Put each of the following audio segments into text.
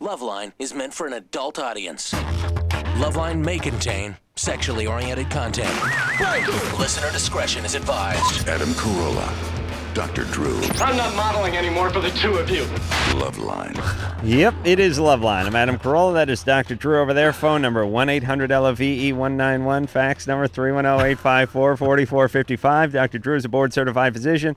LoveLine is meant for an adult audience. LoveLine may contain sexually oriented content. Listener discretion is advised. Adam Carolla, Dr. Drew. I'm not modeling anymore for the two of you. LoveLine. Yep, it is LoveLine. I'm Adam Carolla. That is Dr. Drew over there. Phone number 1-800-LOVE-191. Fax number 310-854-4455. Dr. Drew is a board-certified physician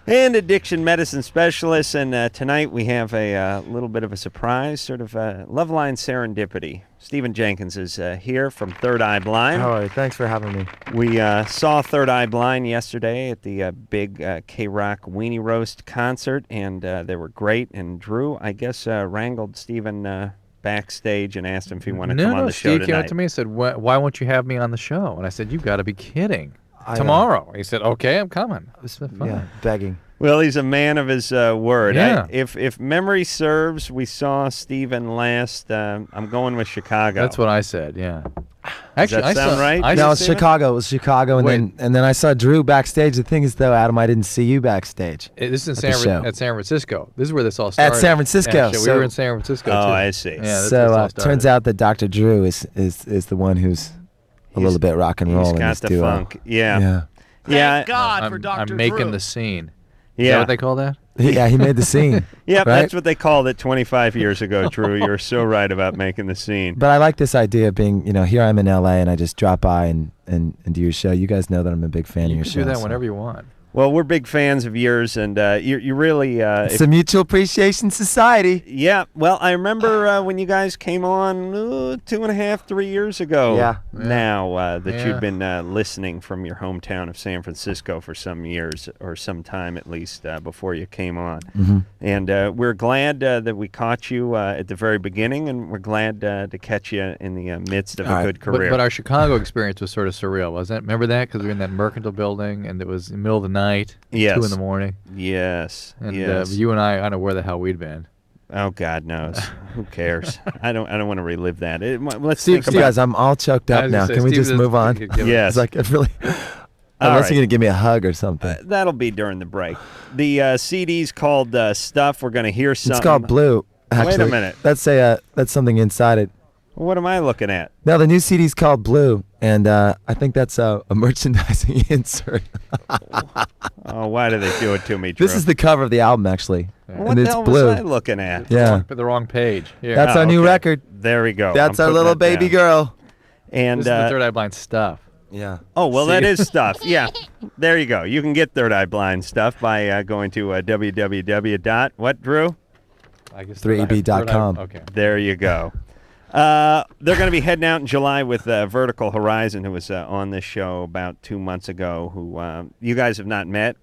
and addiction medicine specialist. And tonight we have a little bit of a surprise, sort of LoveLine serendipity. Stephen Jenkins is here from Third Eye Blind. All right, thanks for having me. We saw Third Eye Blind yesterday at the big K-Rock Weenie Roast concert, and they were great. And Drew, I guess, wrangled Stephen backstage and asked him if he wanted to come on the show Steve tonight. came up to me and said, why won't you have me on the show? And I said, you've got to be kidding. Tomorrow. He said, okay, I'm coming. It was fun. Yeah, begging. Well, he's a man of his word. Yeah. If memory serves, we saw Stephen last. I'm going with Chicago. That's what I said, yeah. Does that sound right? No, it was Chicago. It was Chicago, and then I saw Drew backstage. The thing is, though, Adam, I didn't see you backstage. This is at at San Francisco. This is where this all started. At San Francisco. Actually, we were in San Francisco, too. Oh, I see. Yeah, that's So where this all it started. turns out that Dr. Drew is the one who's a little bit rock and roll He's in got this the duo. funk. Yeah. Yeah. Yeah. God for Dr. I'm making Drew. the scene. Yeah. Is that what they call that? Yeah, he made the scene. Yep, right? that's what they called it 25 years ago, Drew. You're so right about making the scene. But I like this idea of being, here I'm in LA and I just drop by and do your show. You guys know that I'm a big fan of You your can show. do that so. whenever you want. Well, we're big fans of yours, and you really... It's a Mutual Appreciation Society. Yeah, well, I remember when you guys came on 2.5, 3 years ago. Yeah. Now that Yeah. you've been listening from your hometown of San Francisco for some years, or some time at least, before you came on. Mm-hmm. And we're glad that we caught you at the very beginning, and we're glad to catch you in the midst of a good career. But our Chicago experience was sort of surreal, wasn't it? Remember that? Because we were in that Mercantile building, and it was in the middle of the night, Yes. 2 in the morning. Yes. And yes. you and I don't know where the hell we'd been. Oh, God knows. Who cares? I don't want to relive that. Let's Steve, think about guys, I'm all choked up now. Can we just move on? Yes. It's like I really... All Unless right. you're going to give me a hug or something. That'll be during the break. The CD's called Stuff. We're going to hear something. It's called Blue. Actually. Wait a minute. That's something inside it. What am I looking at? No, the new CD's called Blue, and I think that's a merchandising insert. Oh, why do they do it to me, Drew? This is the cover of the album, actually. What And the it's hell blue. was I looking at? Yeah. The wrong page. Here. That's our new okay. record. There we go. That's I'm our putting little that baby down. girl. And This is the Third Eye Blind stuff. Yeah. oh, well, that is Stuff. Yeah. There you go. You can get Third Eye Blind Stuff by going to www. What, Drew? I guess 3EB.com. Okay. There you go. They're going to be heading out in July with Vertical Horizon, who was on this show about 2 months ago, who you guys have not met.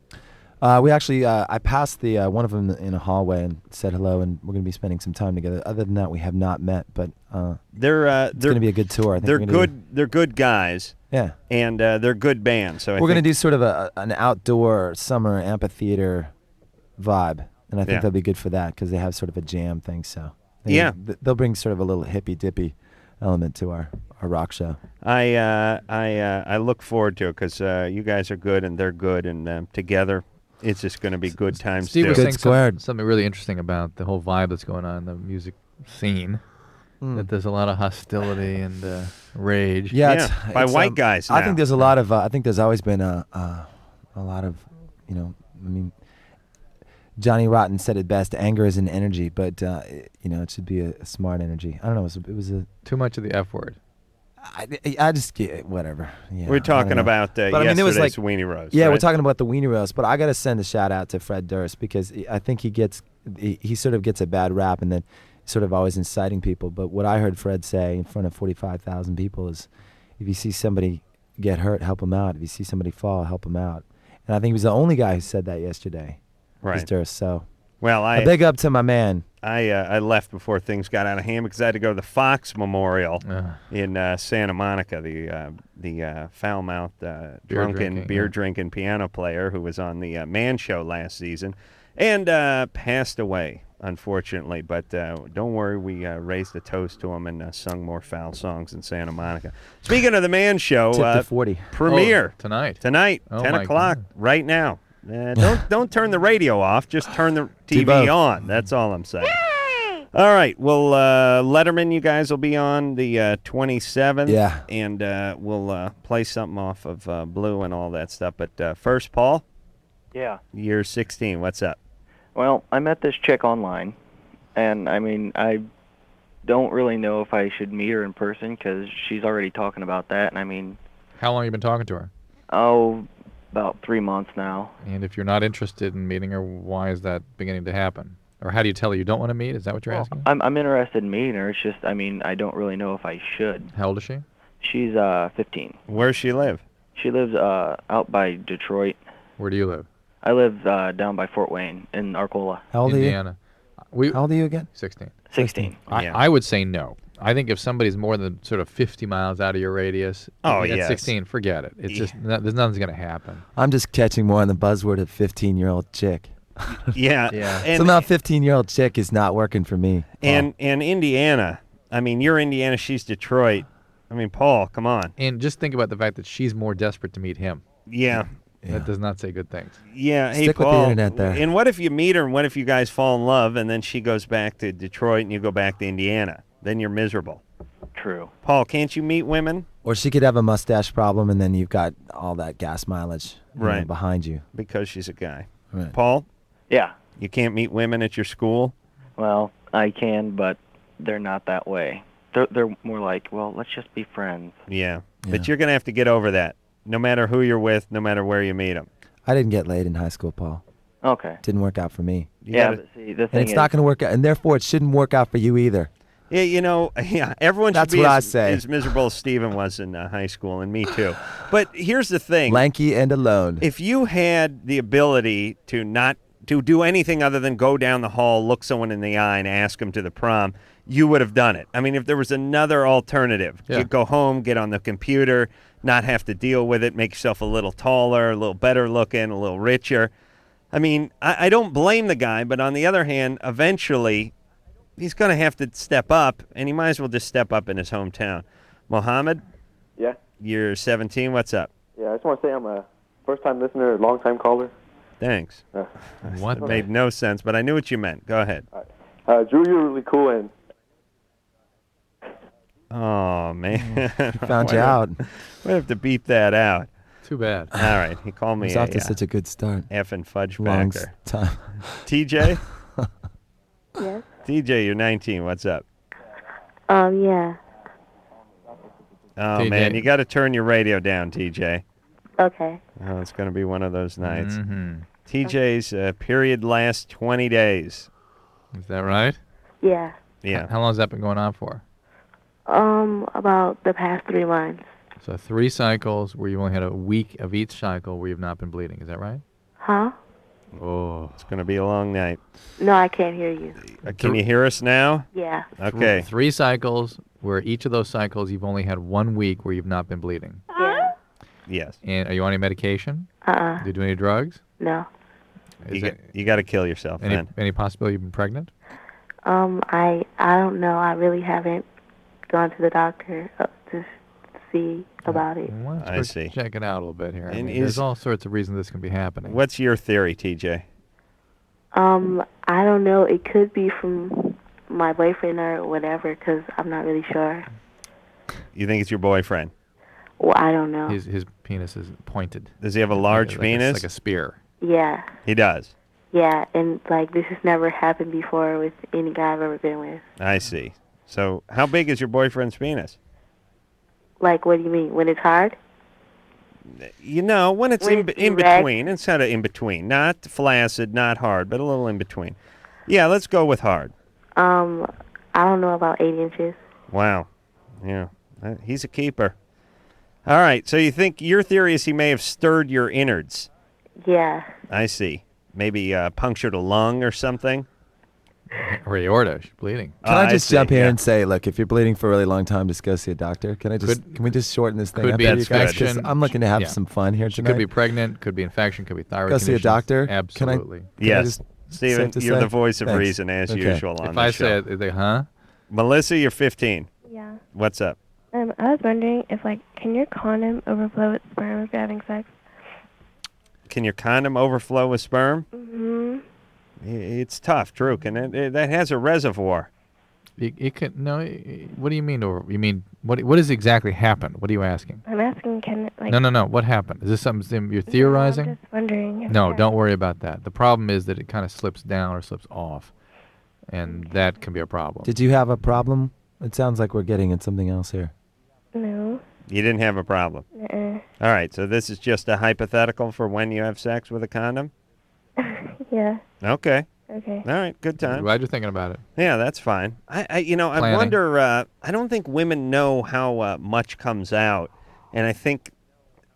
We actually, I passed the one of them in a hallway and said hello, and we're going to be spending some time together. Other than that, we have not met, but They're it's going to be a good tour. I think they're we're gonna good. They're good guys, Yeah. and they're good bands. So We're going to do sort of an outdoor summer amphitheater vibe, and I think Yeah. they'll be good for that because they have sort of a jam thing. So Yeah. they'll bring sort of a little hippy dippy element to our rock show. I look forward to it because you guys are good and they're good, and together it's just going to be good times Steve too. was Good saying squared. something really interesting about the whole vibe that's going on in the music scene. That there's a lot of hostility and rage. Yeah, Yeah, by white guys I now. think there's a lot of. I think there's always been a lot of, I mean, Johnny Rotten said it best: anger is an energy, but it should be a smart energy. I don't know. It was a. Too much of the F word. I just get whatever. Yeah, We're I talking don't know. about But I mean, it was yesterday's like Weenie Roast. Yeah, right? we're talking about the Weenie Roast, but I got to send a shout out to Fred Durst because I think he sort of gets a bad rap and then sort of always inciting people. But what I heard Fred say in front of 45,000 people is, if you see somebody get hurt, help them out. If you see somebody fall, help them out. And I think he was the only guy who said that yesterday. Was Right. Durst. So Well, a big up to my man. I left before things got out of hand because I had to go to the Fox Memorial in Santa Monica. The foul-mouthed, drunken, beer-drinking piano player who was on the Man Show last season and passed away, unfortunately. But don't worry, we raised a toast to him and sung more foul songs in Santa Monica. Speaking of the Man Show, Tip to 40. premiere tonight. 10 my o'clock, right now. Don't turn the radio off. Just turn the TV both. on. That's all I'm saying. All right. Well, Letterman, you guys will be on the 27th. Yeah. And we'll play something off of Blue and all that stuff. But first, Paul, Yeah. you're 16. What's up? Well, I met this chick online, and I mean, I don't really know if I should meet her in person because she's already talking about that. And I mean, How long have you been talking to her? about 3 months now. And if you're not interested in meeting her, why is that beginning to happen? Or how do you tell her you don't want to meet? Is that what you're asking? I'm interested in meeting her. It's just, I mean, I don't really know if I should. How old is she? She's 15. Where's she live? She lives out by Detroit. Where do you live? I live down by Fort Wayne in Arcola. How old are you? Indiana. How old are you again? 16. 16. I would say no. I think if somebody's more than sort of 50 miles out of your radius, Oh, at yes. 16, forget it. It's just there's nothing's going to happen. I'm just catching more on the buzzword of 15-year-old chick. Yeah. Yeah. And, Somehow 15-year-old chick is not working for me. and Indiana. I mean, you're Indiana. She's Detroit. I mean, Paul, come on. And just think about the fact that she's more desperate to meet him. Yeah. That does not say good things. Yeah. Hey, Stick with the Paul. internet there. And what if you meet her and what if you guys fall in love and then she goes back to Detroit and you go back to Indiana? Then you're miserable. True. Paul, can't you meet women? Or she could have a mustache problem, and then you've got all that gas mileage Right. behind you. Because she's a guy. Right. Paul, Yeah. you can't meet women at your school? Well, I can, but they're not that way. They're more like, well, let's just be friends. Yeah. Yeah. But you're going to have to get over that, no matter who you're with, no matter where you meet them. I didn't get laid in high school, Paul. Okay. Didn't work out for me. Yeah, gotta- but see, the And thing it's is, not going to work out, and therefore it shouldn't work out for you either. Yeah, you know, everyone should That's be what I as, say. as miserable as Steven was in high school, and me too. But here's the thing. Lanky and alone. If you had the ability to not to do anything other than go down the hall, look someone in the eye, and ask them to the prom, you would have done it. I mean, if there was another alternative, Yeah. you'd go home, get on the computer, not have to deal with it, make yourself a little taller, a little better looking, a little richer. I mean, I don't blame the guy, but on the other hand, eventually he's going to have to step up, and he might as well just step up in his hometown. Mohammed, Yeah, you're 17. What's up? yeah. I just want to say I'm a first-time listener, long-time caller. Thanks. What? It made no sense, but I knew what you meant. Go ahead. Drew, you're really cool, and Oh, man. Found you out. We have to beep that out. Too bad. All right. He called me It's off to such a good start. effing fudge Long backer. time. TJ? Yes. TJ, you're 19. What's up? Yeah. Oh, TJ. man. You got to turn your radio down, TJ. Okay. Oh, it's going to be one of those nights. Mm-hmm. TJ's period lasts 20 days. Is that right? Yeah. Yeah. How long has that been going on for? About the past 3 months. So 3 cycles where you only had a week of each cycle where you've not been bleeding. Is that right? Huh? Oh. It's going to be a long night. No, I can't hear you. Can you hear us now? Yeah. Okay. 3 cycles where each of those cycles you've only had 1 week where you've not been bleeding. Yeah. Yes. And are you on any medication? Uh-uh. Do you do any drugs? No. Is it You got to kill yourself, man. any possibility you've been pregnant? I don't know. I really haven't gone to the doctor to see about it. Well, I let's see. check it out a little bit here. I And mean, is- there's all sorts of reasons this can be happening. What's your theory, TJ? I don't know. It could be from my boyfriend or whatever, because I'm not really sure. You think it's your boyfriend? Well, I don't know. His penis is pointed. Does he have a large Like penis? like a spear. Yeah. He does. Yeah, and like this has never happened before with any guy I've ever been with. I see. So how big is your boyfriend's penis? Like, what do you mean? When it's hard? You know, when it's When it's in erect. between. It's kind of in between. Not flaccid, not hard, but a little in between. Yeah, let's go with hard. I don't know, about 8 inches. Wow. Yeah. He's a keeper. All right. So you think your theory is he may have stirred your innards. Yeah. I see. Maybe punctured a lung or something. Or aorta, she's bleeding. Can I I just see, jump here yeah. and say, look, if you're bleeding for a really long time, just go see a doctor. Can we just shorten this thing could up be for you guys? 'Cause infection. I'm looking to have Yeah. some fun here She tonight. could be pregnant, could be infection, could be thyroid Go see a conditions. doctor? Can I- Absolutely. Can I Yes. just- Steven, safe to you're say? the voice of Thanks. reason as Okay. usual on If the I show. say it, they, huh? Melissa, you're 15. Yeah. What's up? I was wondering if, like, can your condom overflow with sperm if you're having sex? Can your condom overflow with sperm? Mm-hmm. It's tough, Drew. Can it? That has a reservoir. It can no. What do you mean? Or you mean what? What has exactly happened? What are you asking? I'm asking, can it, like... No. What happened? Is this something you're theorizing? No, I'm just wondering. If No, don't worry about that. The problem is that it kind of slips down or slips off, and that can be a problem. Did you have a problem? It sounds like we're getting at something else here. No. You didn't have a problem. Uh-uh. All right, so this is just a hypothetical for when you have sex with a condom? Yeah. Okay. Okay. All right, good time. Glad you're thinking about it. Yeah, that's fine. I Planning. wonder, I don't think women know how much comes out, and I think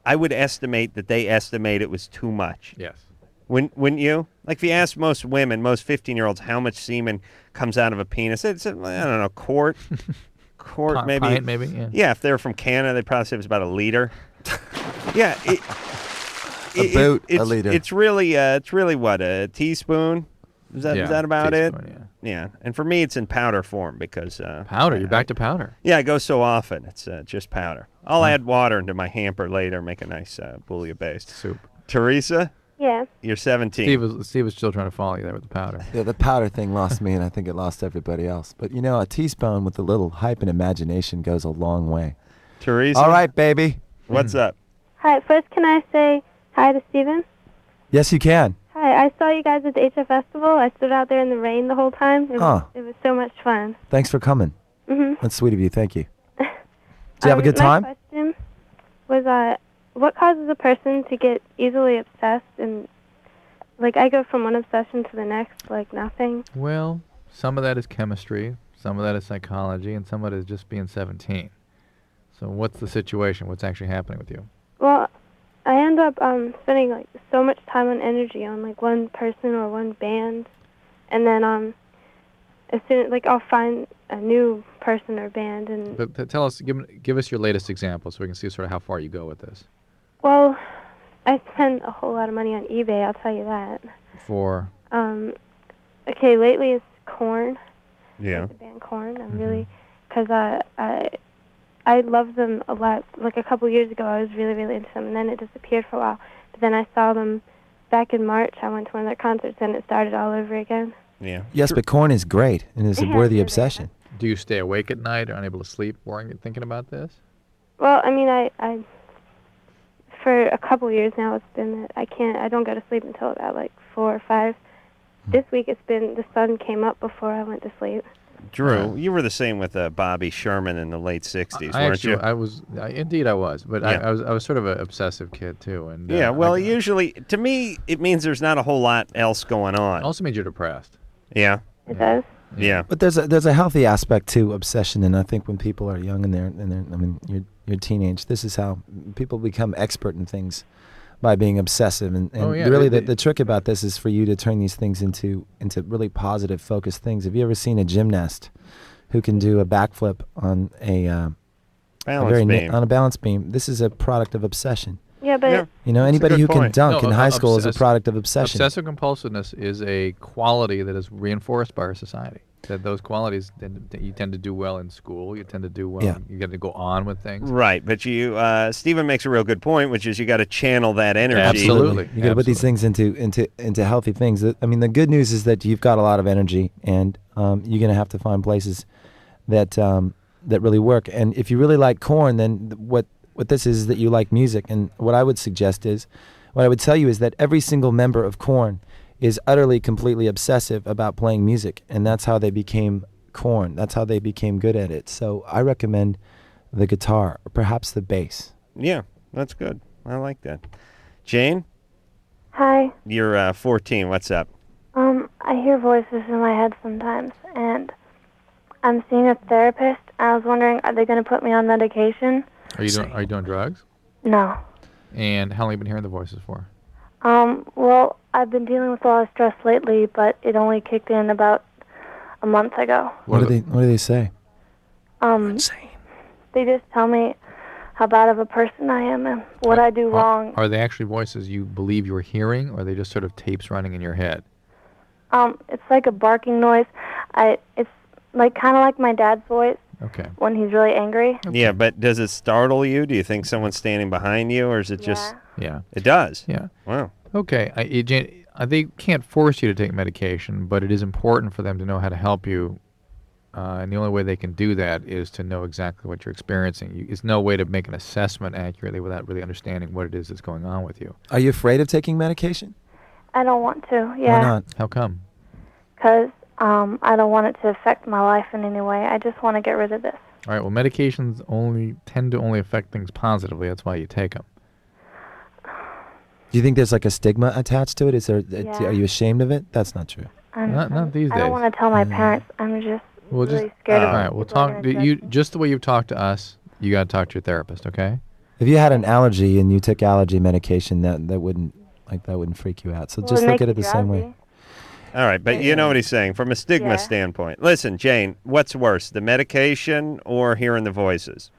I would estimate that they estimate it was too much. Yes. Wouldn't you? Like if you ask most women, most 15-year-olds, how much semen comes out of a penis, it's I don't know, quart maybe. Pint, maybe, yeah. Yeah, if they're from Canada, they'd probably say it was about a liter. Yeah. A liter. It's really what, a teaspoon? Is that about it? Yeah. And for me, it's in powder form because... powder? You're back to powder. Yeah, I go so often. It's just powder. I'll add water into my hamper later, make a nice bouillabaisse. Soup. Teresa? Yeah. You're 17. Steve was still trying to follow you there with the powder. Yeah, the powder thing lost me, and I think it lost everybody else. But, a teaspoon with a little hype and imagination goes a long way. Teresa? All right, baby. What's up? Hi, first can I say hi to Steven? Yes, you can. Hi, I saw you guys at the HF Festival. I stood out there in the rain the whole time. It was so much fun. Thanks for coming. Mm-hmm. That's sweet of you. Thank you. Did you have a good time? My question was, what causes a person to get easily obsessed? And, I go from one obsession to the next like nothing. Well, some of that is chemistry, some of that is psychology, and some of it is just being 17. So what's the situation? What's actually happening with you? Well, I end up spending so much time and energy on one person or one band, and then as soon I'll find a new person or band and. But tell us, give us your latest example, so we can see sort of how far you go with this. Well, I spend a whole lot of money on eBay. I'll tell you that. For. Okay, lately it's Korn. Yeah. The band Korn. I'm really, because I love them a lot. A couple years ago, I was really, really into them, and then it disappeared for a while. But then I saw them back in March. I went to one of their concerts, and it started all over again. Yeah. Yes, but Korn is great and is a worthy obsession. Do you stay awake at night or unable to sleep thinking about this? Well, I mean, I for a couple years now, it's been that I don't go to sleep until about 4 or 5. This week it's been the sun came up before I went to sleep. Drew, you were the same with Bobby Sherman in the late 60s, weren't you? Indeed I was, but Yeah. I was sort of an obsessive kid too. And Yeah, well, usually, to me, it means there's not a whole lot else going on. It also means you're depressed. Yeah. It does. Yeah. But there's a healthy aspect to obsession, and I think when people are young and they're you're teenage, this is how people become expert in things by being obsessive. And really the trick about this is for you to turn these things into really positive, focused things. Have you ever seen a gymnast who can do a backflip on a balance beam? This is a product of obsession. Yeah, but anybody who can dunk in high school is a obsess- product of obsession. Obsessive compulsiveness is a quality that is reinforced by our society. That those qualities, you tend to do well in school. You tend to do well. Yeah. You got to go on with things. Right, but Stephen makes a real good point, which is you got to channel that energy. Absolutely. You got to put these things into healthy things. I mean, the good news is that you've got a lot of energy, and you're going to have to find places that really work. And if you really like Korn, then what this is that you like music. And what I would tell you is that every single member of Korn is utterly, completely obsessive about playing music, and that's how they became Korn. That's how they became good at it. So I recommend the guitar, or perhaps the bass. Yeah, that's good. I like that. Jane? Hi. You're 14. What's up? I hear voices in my head sometimes, and I'm seeing a therapist. I was wondering, are they going to put me on medication? Are you doing drugs? No. And how long have you been hearing the voices for? Well, I've been dealing with a lot of stress lately, but it only kicked in about a month ago. What do they say? Insane. They just tell me how bad of a person I am and what I do wrong. Are they actually voices you believe you're hearing, or are they just sort of tapes running in your head? It's like a barking noise. It's kind of like my dad's voice. Okay. When he's really angry. Okay. Yeah, but does it startle you? Do you think someone's standing behind you, or is it just... Yeah. It does? Yeah. Wow. Okay. They can't force you to take medication, but it is important for them to know how to help you and the only way they can do that is to know exactly what you're experiencing. There's no way to make an assessment accurately without really understanding what it is that's going on with you. Are you afraid of taking medication? I don't want to. Yeah. Why not? How come? Because I don't want it to affect my life in any way. I just want to get rid of this. All right. Well, medications tend to only affect things positively. That's why you take them. Do you think there's like a stigma attached to it? Is there? Yeah. Are you ashamed of it? That's not true. Not these days. I don't want to tell my parents. I'm just really scared of all right. We'll talk. Just the way you've talked to us. You got to talk to your therapist. Okay. If you had an allergy and you took allergy medication, that wouldn't freak you out. So just look at it the same way. All right, but you know what he's saying from a stigma standpoint. Listen, Jane, what's worse, the medication or hearing the voices?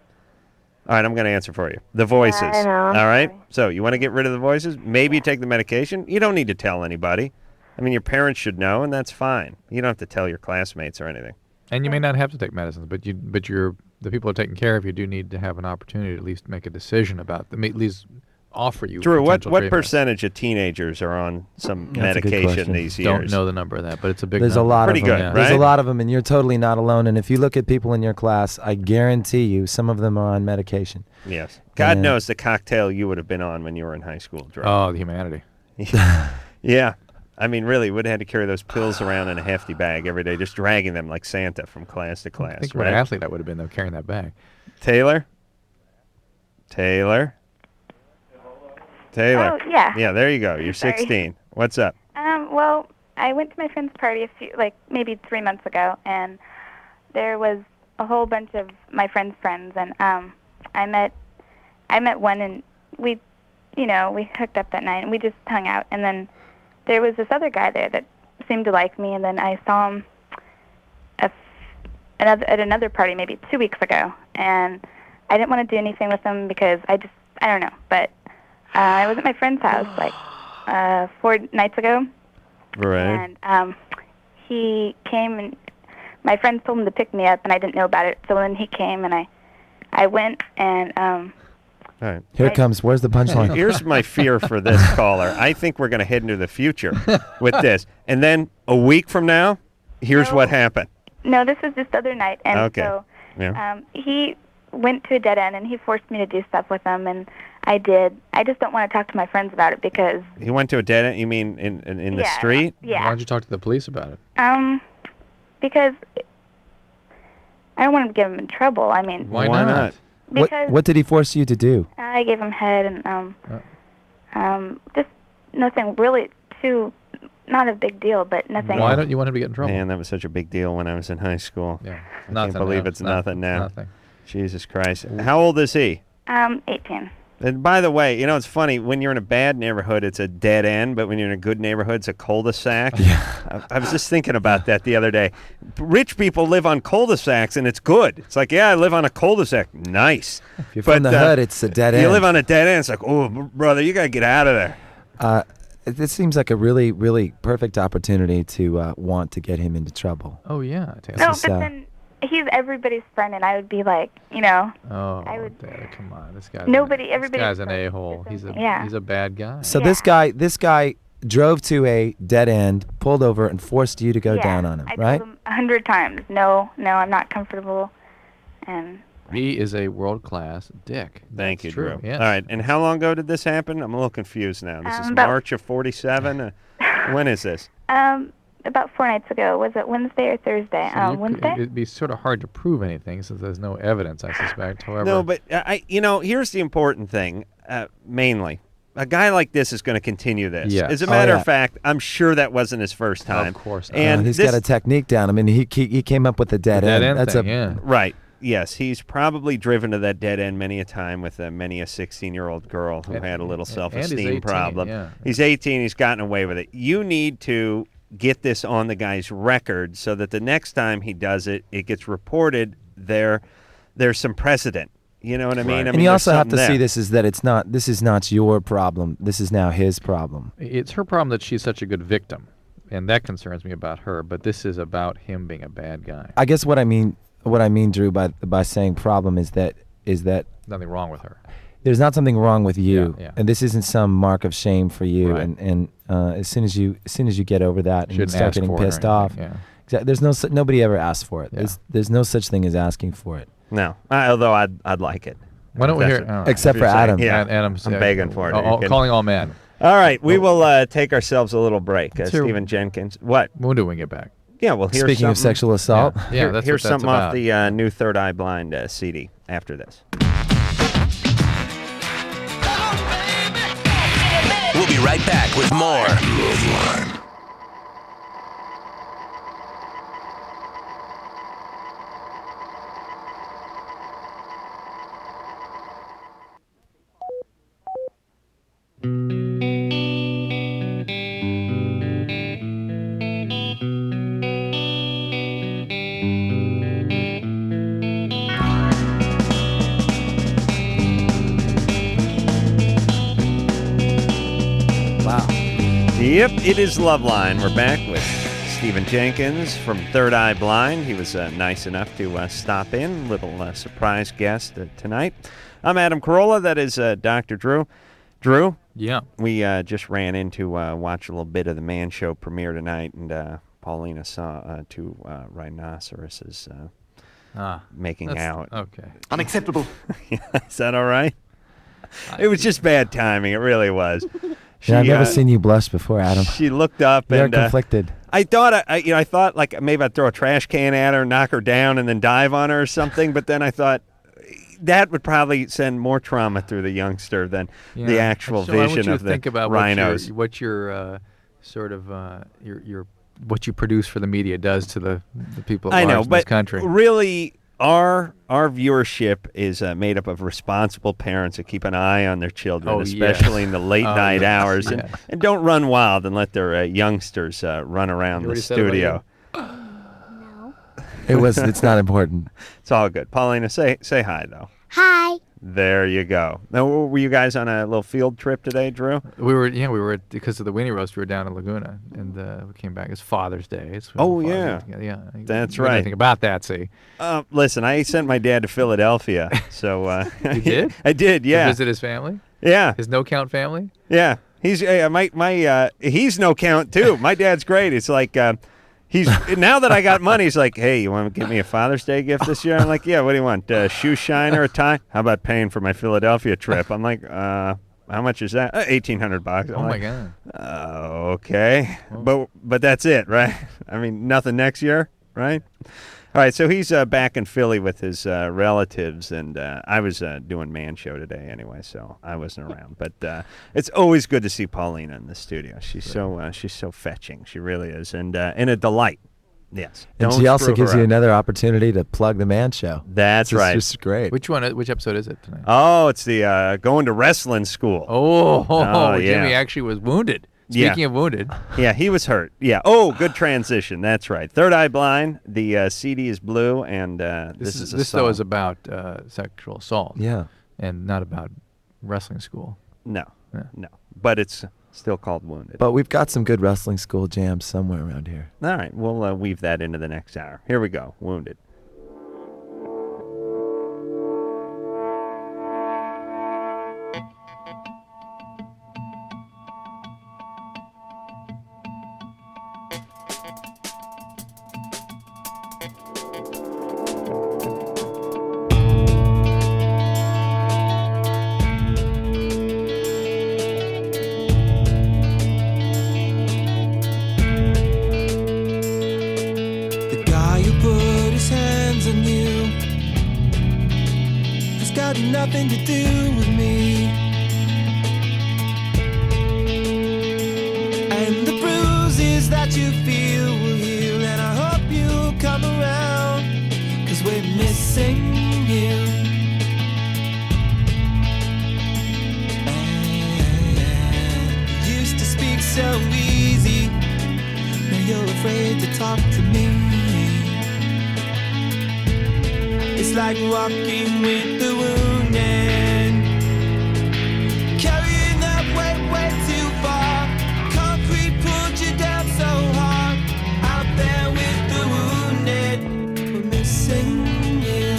All right, I'm going to answer for you. The voices. I know. All right? So you want to get rid of the voices? Maybe you take the medication. You don't need to tell anybody. I mean, your parents should know, and that's fine. You don't have to tell your classmates or anything. And you may not have to take medicines, but the people who are taking care of you do need to have an opportunity to at least make a decision about them, at least offer you Drew, what treatment. percentage of teenagers are on some medication these years? Don't know the number of that, but it's a big There's number. a lot Pretty of them. good, right? There's a lot of them, and you're totally not alone. And if you look at people in your class, I guarantee you some of them are on medication. Yes. God knows the cocktail you would have been on when you were in high school, Drew. Oh, the humanity. Yeah. I mean, really, would have had to carry those pills around in a hefty bag every day, just dragging them like Santa from class to class. Think what an athlete I would have been, though, carrying that bag. Taylor? Oh, yeah. Yeah, there you go. You're 16. What's up? Well, I went to my friend's party maybe 3 months ago, and there was a whole bunch of my friend's friends, and I met one, and we hooked up that night, and we just hung out, and then there was this other guy there that seemed to like me, and then I saw him at another party maybe 2 weeks ago, and I didn't want to do anything with him because I don't know, but I was at my friend's house 4 nights ago. Right. And he came, and my friends told him to pick me up, and I didn't know about it. So then he came, and I went, and all right. Here it comes. Where's the punchline? Here's my fear for this caller. I think we're going to head into the future with this. And then a week from now, here's what happened. No, this was just the other night. And so Yeah. He went to a dead end, and he forced me to do stuff with him, and I did. I just don't want to talk to my friends about it because... He went to a dead end? You mean in the street? Yeah. Why don't you talk to the police about it? Because I don't want to get him in trouble. I mean... Why not? Because what did he force you to do? I gave him head and just nothing really not a big deal, but nothing. Why don't you want him to get in trouble? Man, that was such a big deal when I was in high school. Yeah. I can't believe it's nothing now. Nothing. Jesus Christ. How old is he? 18. And by the way, it's funny, when you're in a bad neighborhood, it's a dead end, but when you're in a good neighborhood, it's a cul-de-sac. Yeah. I was just thinking about that the other day. Rich people live on cul-de-sacs, and it's good. It's like, yeah, I live on a cul-de-sac. Nice. If you're from the hood, it's a dead end. You live on a dead end, it's like, oh, brother, you got to get out of there. This seems like a really, really perfect opportunity to want to get him into trouble. Oh, yeah. No, but then he's everybody's friend, and I would be like, Oh, I would. Dad, come on, this guy's Everybody's this guy's an a-hole. He's a bad guy. So this guy drove to a dead end, pulled over, and forced you to go down on him, I right? told him 100 times, no, I'm not comfortable, and he is a world-class dick. Thank you, true. Drew. Yes. All right, and how long ago did this happen? I'm a little confused now. This is about- March of 47? When is this? about 4 nights ago. Was it Wednesday or Thursday? Wednesday? It'd be sort of hard to prove anything since there's no evidence, I suspect. However, No, but here's the important thing, mainly. A guy like this is going to continue this. Yes. As a matter of fact, I'm sure that wasn't his first time. Of course not. And he's got a technique down. I mean, he came up with the dead end. That's thing, right. Yes, he's probably driven to that dead end many a time with many a 16-year-old girl who had a little self-esteem problem. Yeah. He's 18. He's gotten away with it. You need to get this on the guy's record so that the next time he does it, it gets reported. There's some precedent. You know what I mean? Right. And you also have to see this is that this is not your problem. This is now his problem. It's her problem that she's such a good victim, and that concerns me about her. But this is about him being a bad guy. I guess what I mean, Drew, by saying problem is that nothing wrong with her. There's not something wrong with you, Yeah. and this isn't some mark of shame for you. Right. And as soon as you get over that and you start getting pissed off, There's nobody ever asked for it. There's no such thing as asking for it. No, although I'd like it. Why don't we hear? Except for Adam. Yeah, Adam's I'm begging for it. Calling all men. All right, we will take ourselves a little break. Stephen Jenkins. What? When do we get back? Yeah, well, here's Speaking of sexual assault. Yeah, here's something off the new Third Eye Blind CD after this. We'll be right back with more. LoveLine. Yep, it is LoveLine. We're back with Stephen Jenkins from Third Eye Blind. He was nice enough to stop in, little surprise guest tonight. I'm Adam Carolla. That is Dr. Drew. Drew? Yeah. We just ran in to watch a little bit of the Man Show premiere tonight, and Paulina saw two rhinoceroses making out. Okay. Unacceptable. Is that all right? It was just bad timing. It really was. I've never seen you blush before, Adam. She looked up You're and conflicted. I thought I thought like maybe I'd throw a trash can at her, knock her down, and then dive on her or something. But then I thought that would probably send more trauma through the youngster than the actual vision of the think about rhinos. What your sort of your what you produce for the media does to the people at large in this country. Really, our viewership is made up of responsible parents that keep an eye on their children, especially in the late night hours, and don't run wild and let their youngsters run around the studio. No. It's not important. It's all good. Paulina, say hi though. Hi. There you go. Now, were you guys on a little field trip today, Drew? We were because of the Weenie Roast. We were down in Laguna, and we came back. It's Father's Day. That's right. Anything about that? See, listen, I sent my dad to Philadelphia, so you did? I did, yeah. To visit his family? Yeah. His no count family? Yeah. He's he's no count too. My dad's great. It's like. He's now that I got money, he's like, hey, you want to give me a Father's Day gift this year? I'm like, yeah, what do you want? A shoe shine or a tie? How about paying for my Philadelphia trip? I'm like, how much is that? $1,800. Oh, my God. Okay. Well, but that's it, right? I mean, nothing next year, right? All right, so he's back in Philly with his relatives, and I was doing Man Show today anyway, so I wasn't around. But it's always good to see Paulina in the studio. She's so fetching. She really is, and a delight. Yes. And she also gives you another opportunity to plug the Man Show. That's right. It's just great. Which episode is it tonight? Oh, it's the going to wrestling school. Oh, Jimmy actually was wounded. Speaking of wounded. Yeah, he was hurt. Yeah. Oh, good transition. That's right. Third Eye Blind. The CD is blue, and this though is about sexual assault. Yeah. And not about wrestling school. No. But it's still called Wounded. But we've got some good wrestling school jams somewhere around here. All right. We'll weave that into the next hour. Here we go. Wounded. Nothing to do with me, and the bruises that you feel will heal, and I hope you'll come around, 'cause we're missing you. And you used to speak so easy, now you're afraid to talk to me. It's like walking with the wounded, carrying that weight way too far. Concrete pulled you down so hard. Out there with the wounded, we're missing you.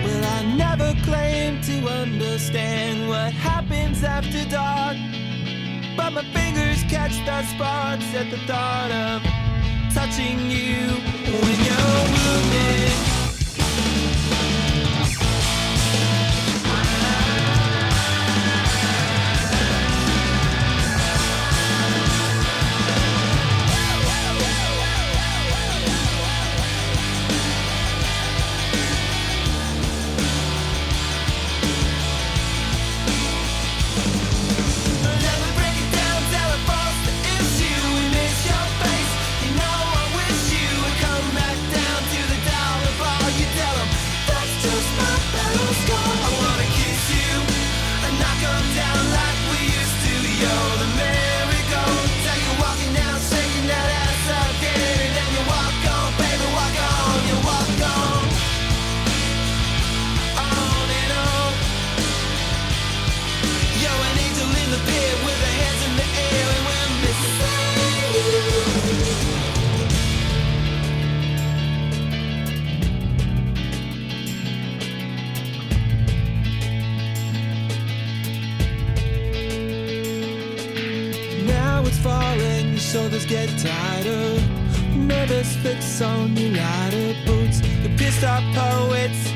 Well, I never claimed to understand what happens after dark, but my fingers catch the sparks face at the thought of touching you when you're wounded. Shoulders get tighter, nervous fix on your lighter boots, your pissed off poets,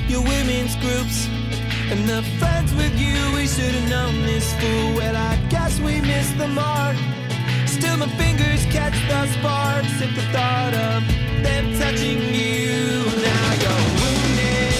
your women's groups, and the friends with you. We should have known this fool. Well, I guess we missed the mark. Still my fingers catch the sparks at the thought of them touching you. Now you're wounded.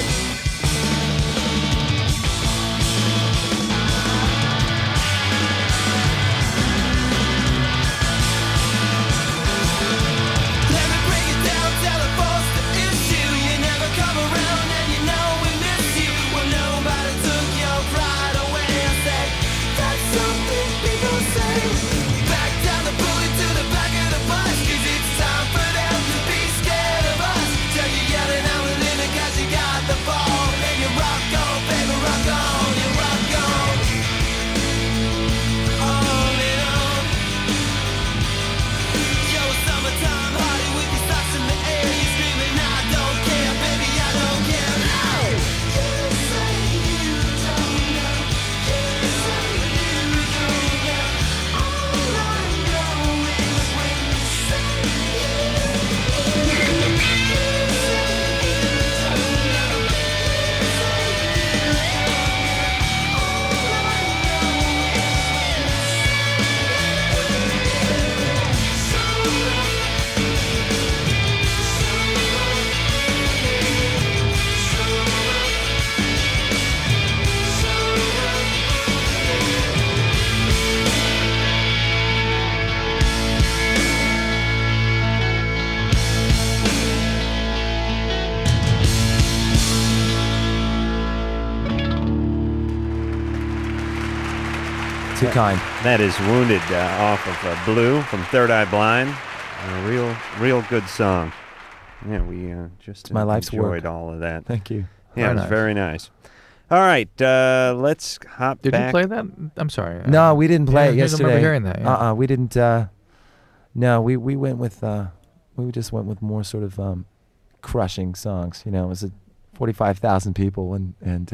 Too kind. That is Wounded off of Blue from Third Eye Blind. A real good song. Yeah, we just my life's enjoyed work. all of that. Thank you. Yeah, it was very nice. All right, let's hop Did back. you play that? I'm sorry. No, we didn't play it I don't yesterday. remember hearing that. Yeah. We didn't. No, we went with we just went with more sort of crushing songs. You know, it was 45,000 people, and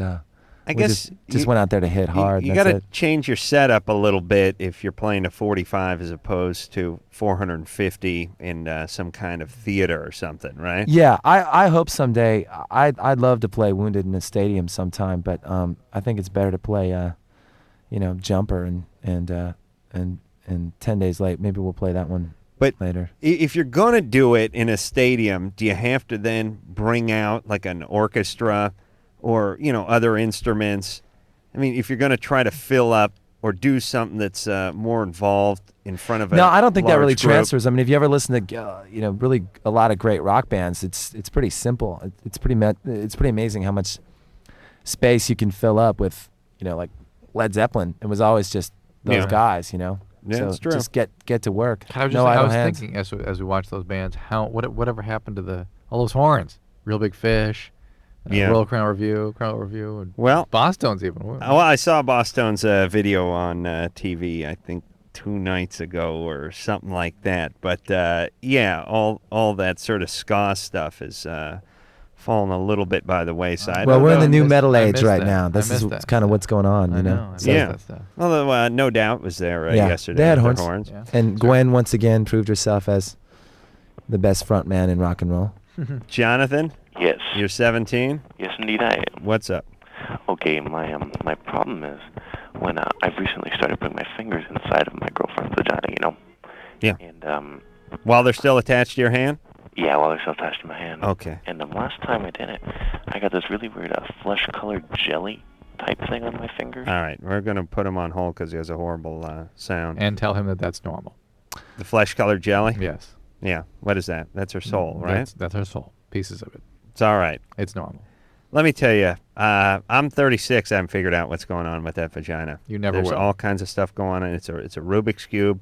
I we guess just went out there to hit hard. You That's got to it. change your setup a little bit if you're playing to 45 as opposed to 450 in some kind of theater or something, right? Yeah, I hope someday. I'd love to play Wounded in a stadium sometime, but I think it's better to play, Jumper and 10 Days Late. Maybe we'll play that one. But later, if you're going to do it in a stadium, do you have to then bring out like an orchestra or, other instruments? I mean, if you're going to try to fill up or do something that's more involved in front of a no, I don't think that really large group. transfers. I mean, if you ever listen to really a lot of great rock bands, it's pretty simple. It's pretty amazing how much space you can fill up with, like Led Zeppelin. It was always just those guys, Yeah, so it's true. just get to work. I was, no idle hands. thinking as we watched those bands, whatever happened to all those horns? Real Big Fish, Royal Crown Review, and Boss Tones even. Well, I saw Boss Tones video on TV, I think 2 nights ago or something like that. But all that sort of ska stuff is fallen a little bit by the wayside. Well, we're in the new missed- metal I age missed right that. now. I This is missed that kind of what's going on, I you know. know. I So- missed that stuff. Although No Doubt was there yesterday. They had with their horns. Yeah. And Gwen once again proved herself as the best front man in rock and roll. Jonathan, Yes. you're 17. Yes, indeed I am. What's up? Okay, my problem is when I've recently started putting my fingers inside of my girlfriend's vagina, you know? Yeah. And, While they're still attached to your hand? yeah, while they're still attached to my hand. Okay. And the last time I did it, I got this really weird flesh-colored jelly type thing on my fingers. All right, we're going to put him on hold because he has a horrible sound. And tell him that that's normal. The flesh-colored jelly? Yes. Yeah. What is that? That's her soul, right? That's her soul. Pieces of it. It's all right. It's normal. Let me tell you, I'm 36. I haven't figured out what's going on with that vagina. You never There's will. all kinds of stuff going on. It's a Rubik's Cube.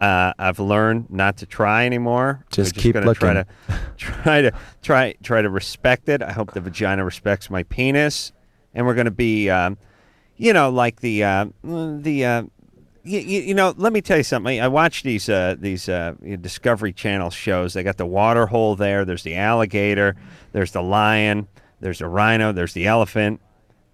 I've learned not to try anymore. Just We're keep gonna looking. Try to respect it. I hope the vagina respects my penis, and we're going to be, like let me tell you something. I watch these Discovery Channel shows. They got the water hole there. There's the alligator. There's the lion. There's the rhino. There's the elephant.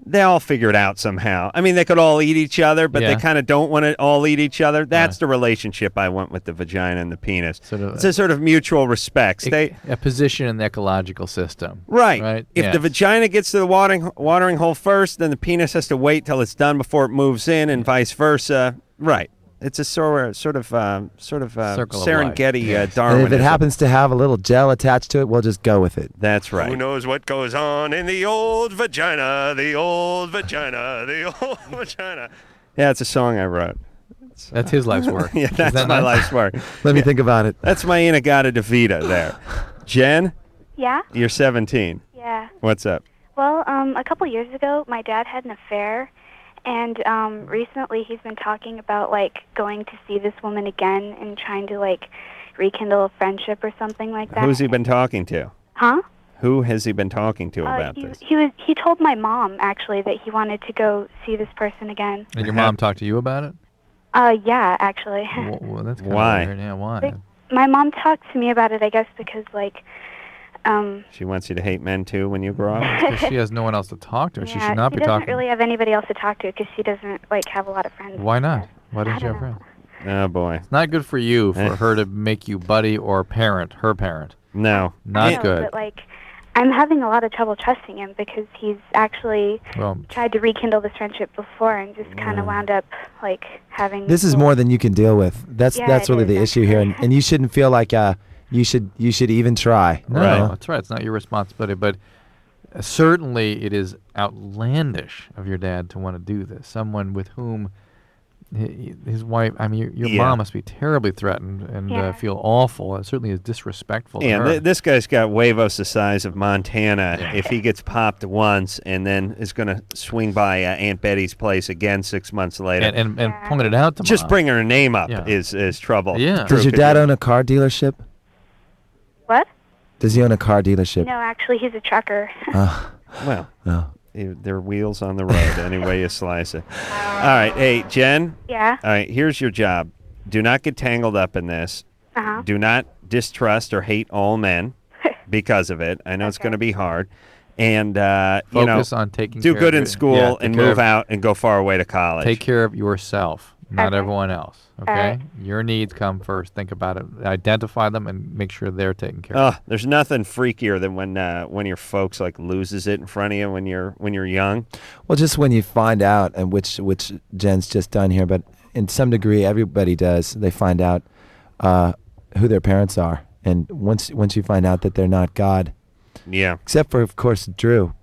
They all figure it out somehow. I mean, they could all eat each other, but they Yeah. kind of don't want to all eat each other. That's the relationship I want with the vagina and the penis. It's a sort of mutual respect. A position in the ecological system. Right. Right. If Yes. the vagina gets to the watering hole first, then the penis has to wait till it's done before it moves in, and vice versa. Right. It's a sort of Circle of Serengeti And Darwinism. if it happens to have a little gel attached to it, we'll just go with it. That's right. Who knows what goes on in the old vagina, the old vagina, the old vagina. Yeah, it's a song I wrote. That's his life's work. Yeah, Is that's that my not? life's work. Let me think about it. That's my Inagata Devita there. Jen, Yeah? you're 17. Yeah. What's up? Well, a couple years ago, my dad had an affair, and recently he's been talking about, like, going to see this woman again and trying to, like, rekindle a friendship or something like that. Who's he been talking to? Huh? Who has he been talking to about this? He told my mom, actually, that he wanted to go see this person again. And your mom talked to you about it? Yeah, actually. Well, that's kind Why? of weird. Yeah, why? Like, my mom talked to me about it, I guess, because, like, She wants you to hate men too when you grow up? 'Cause she has no one else to talk to. She yeah, should not she be doesn't talking. really have anybody else to talk to because she doesn't, like, have a lot of friends. Why not? Why doesn't she have friends? Oh, boy. It's not good for you for her to make you buddy or parent, her parent. No. Not No, good. But, like, I'm having a lot of trouble trusting him because he's actually Well, tried to rekindle this friendship before and just kind of wound up, like, having... This is more than you can deal with. That's Yeah, it really is, the issue here, and you shouldn't feel like you should even try. no, you know? that's right. It's not your responsibility. But certainly it is outlandish of your dad to want to do this. Someone with whom his wife, I mean, your Yeah. mom must be terribly threatened and Yeah. Feel awful. It certainly is disrespectful to Yeah, her. this guy's got huevos the size of Montana if he gets popped once and then is going to swing by Aunt Betty's place again 6 months later. and point it out to Just Mom. bringing her name up Yeah. is trouble. Yeah. Does your dad own a car dealership? What? Does he own a car dealership? No, actually, he's a trucker. Well, Oh. there are wheels on the road any way you slice it. All right. Hey, Jen. Yeah? All right, here's your job. Do not get tangled up in this. Uh-huh. Do not distrust or hate all men because of it. I know it's going to be hard. And, Focus on taking do care good of in school yeah, take and care move of- out and go far away to college. Take care of yourself, not Okay. everyone else. Okay? right. Your needs come first. Think about it. Identify them and make sure they're taken care of. Oh, there's nothing freakier than when your folks like loses it in front of you when you're young. Well, just when you find out, and which Jen's just done here, but in some degree, everybody does. They find out who their parents are, and once you find out that they're not God, Yeah. except for of course Drew,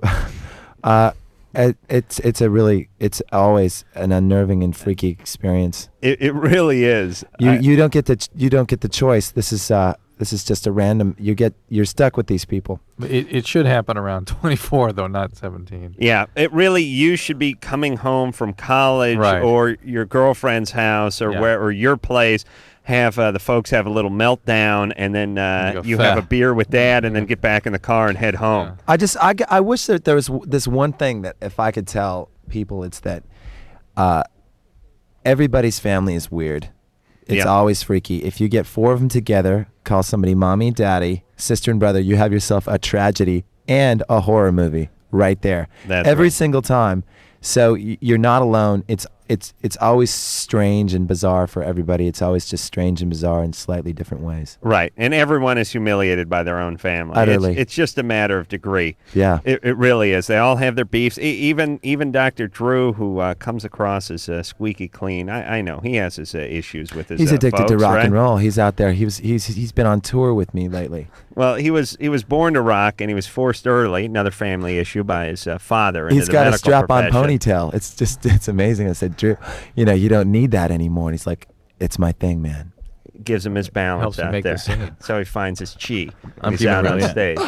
it's always an unnerving and freaky experience. It really is. You don't get the choice. This is just a random. You're stuck with these people. It should happen around 24, though, not 17. Yeah, you should be coming home from college Right. or your girlfriend's house or Yeah. or your place. Have the folks have a little meltdown, and then go you have a fat. beer with Dad, and then get back in the car and head home. I wish that there was this one thing that if I could tell people, it's that everybody's family is weird. It's Yeah. always freaky. If you get 4 of them together, call somebody mommy, daddy, sister, and brother, you have yourself a tragedy and a horror movie right there. That's every right. single time. So you're not alone. It's always strange and bizarre for everybody. It's always just strange and bizarre in slightly different ways. Right, and everyone is humiliated by their own family. Utterly. It's just a matter of degree. Yeah. It really is. They all have their beefs. Even Dr. Drew, who comes across as squeaky clean, I know he has his issues with his. He's addicted to folks, rock right? and roll. He's out there. He's been on tour with me lately. Well, he was born to rock, and he was forced early. Another family issue by his father. He's got a strap-on profession. ponytail. It's amazing. I said, Drew, you don't need that anymore. And he's like, it's my thing, man. Gives him his balance Helps him out make there. the scene. So he finds his chi. I'm He's keeping out on brilliant. stage. I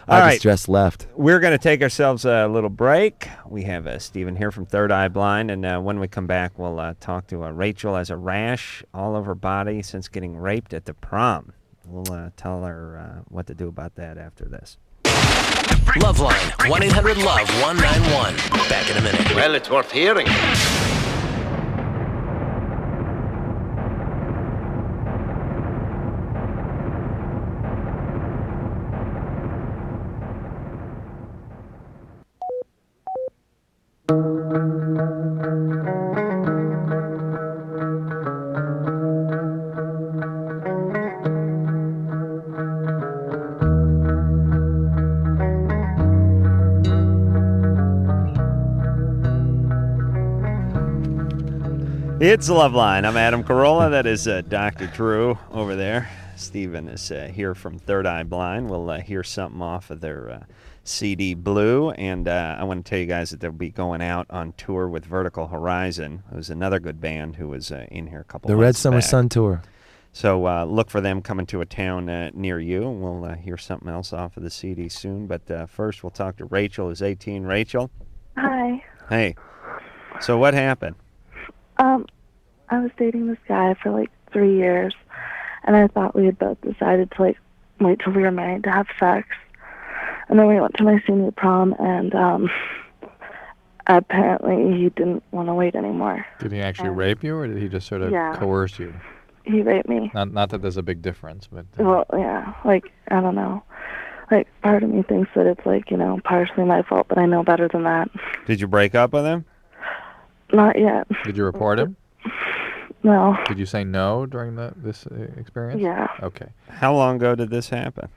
All right, just dressed left. we're going to take ourselves a little break. We have Stephen here from Third Eye Blind, and when we come back, we'll talk to Rachel. Has a rash all over her body since getting raped at the prom. We'll tell her what to do about that after this. LoveLine, 1-800-LOVE-191. Back in a minute. Well, it's worth hearing. It's Loveline. I'm Adam Carolla. That is Dr. Drew over there. Stephen is here from Third Eye Blind. We'll hear something off of their CD Blue, and I want to tell you guys that they'll be going out on tour with Vertical Horizon, who's another good band who was in here a couple The months Red Summer back. Sun Tour. So look for them coming to a town near you, and we'll hear something else off of the CD soon. But first, we'll talk to Rachel, who's 18. Rachel? Hi. Hey. So what happened? I was dating this guy for like 3 years, and I thought we had both decided to like wait till we were married to have sex. And then we went to my senior prom, and apparently he didn't want to wait anymore. Did he actually rape you, or did he just sort of Yeah. coerce you? He raped me. Not that there's a big difference, but Well, yeah, like, I don't know. Like, part of me thinks that it's like, partially my fault, but I know better than that. Did you break up with him? Not yet. did you report him? No. Did you say no during this experience? Yeah. Okay. How long ago did this happen?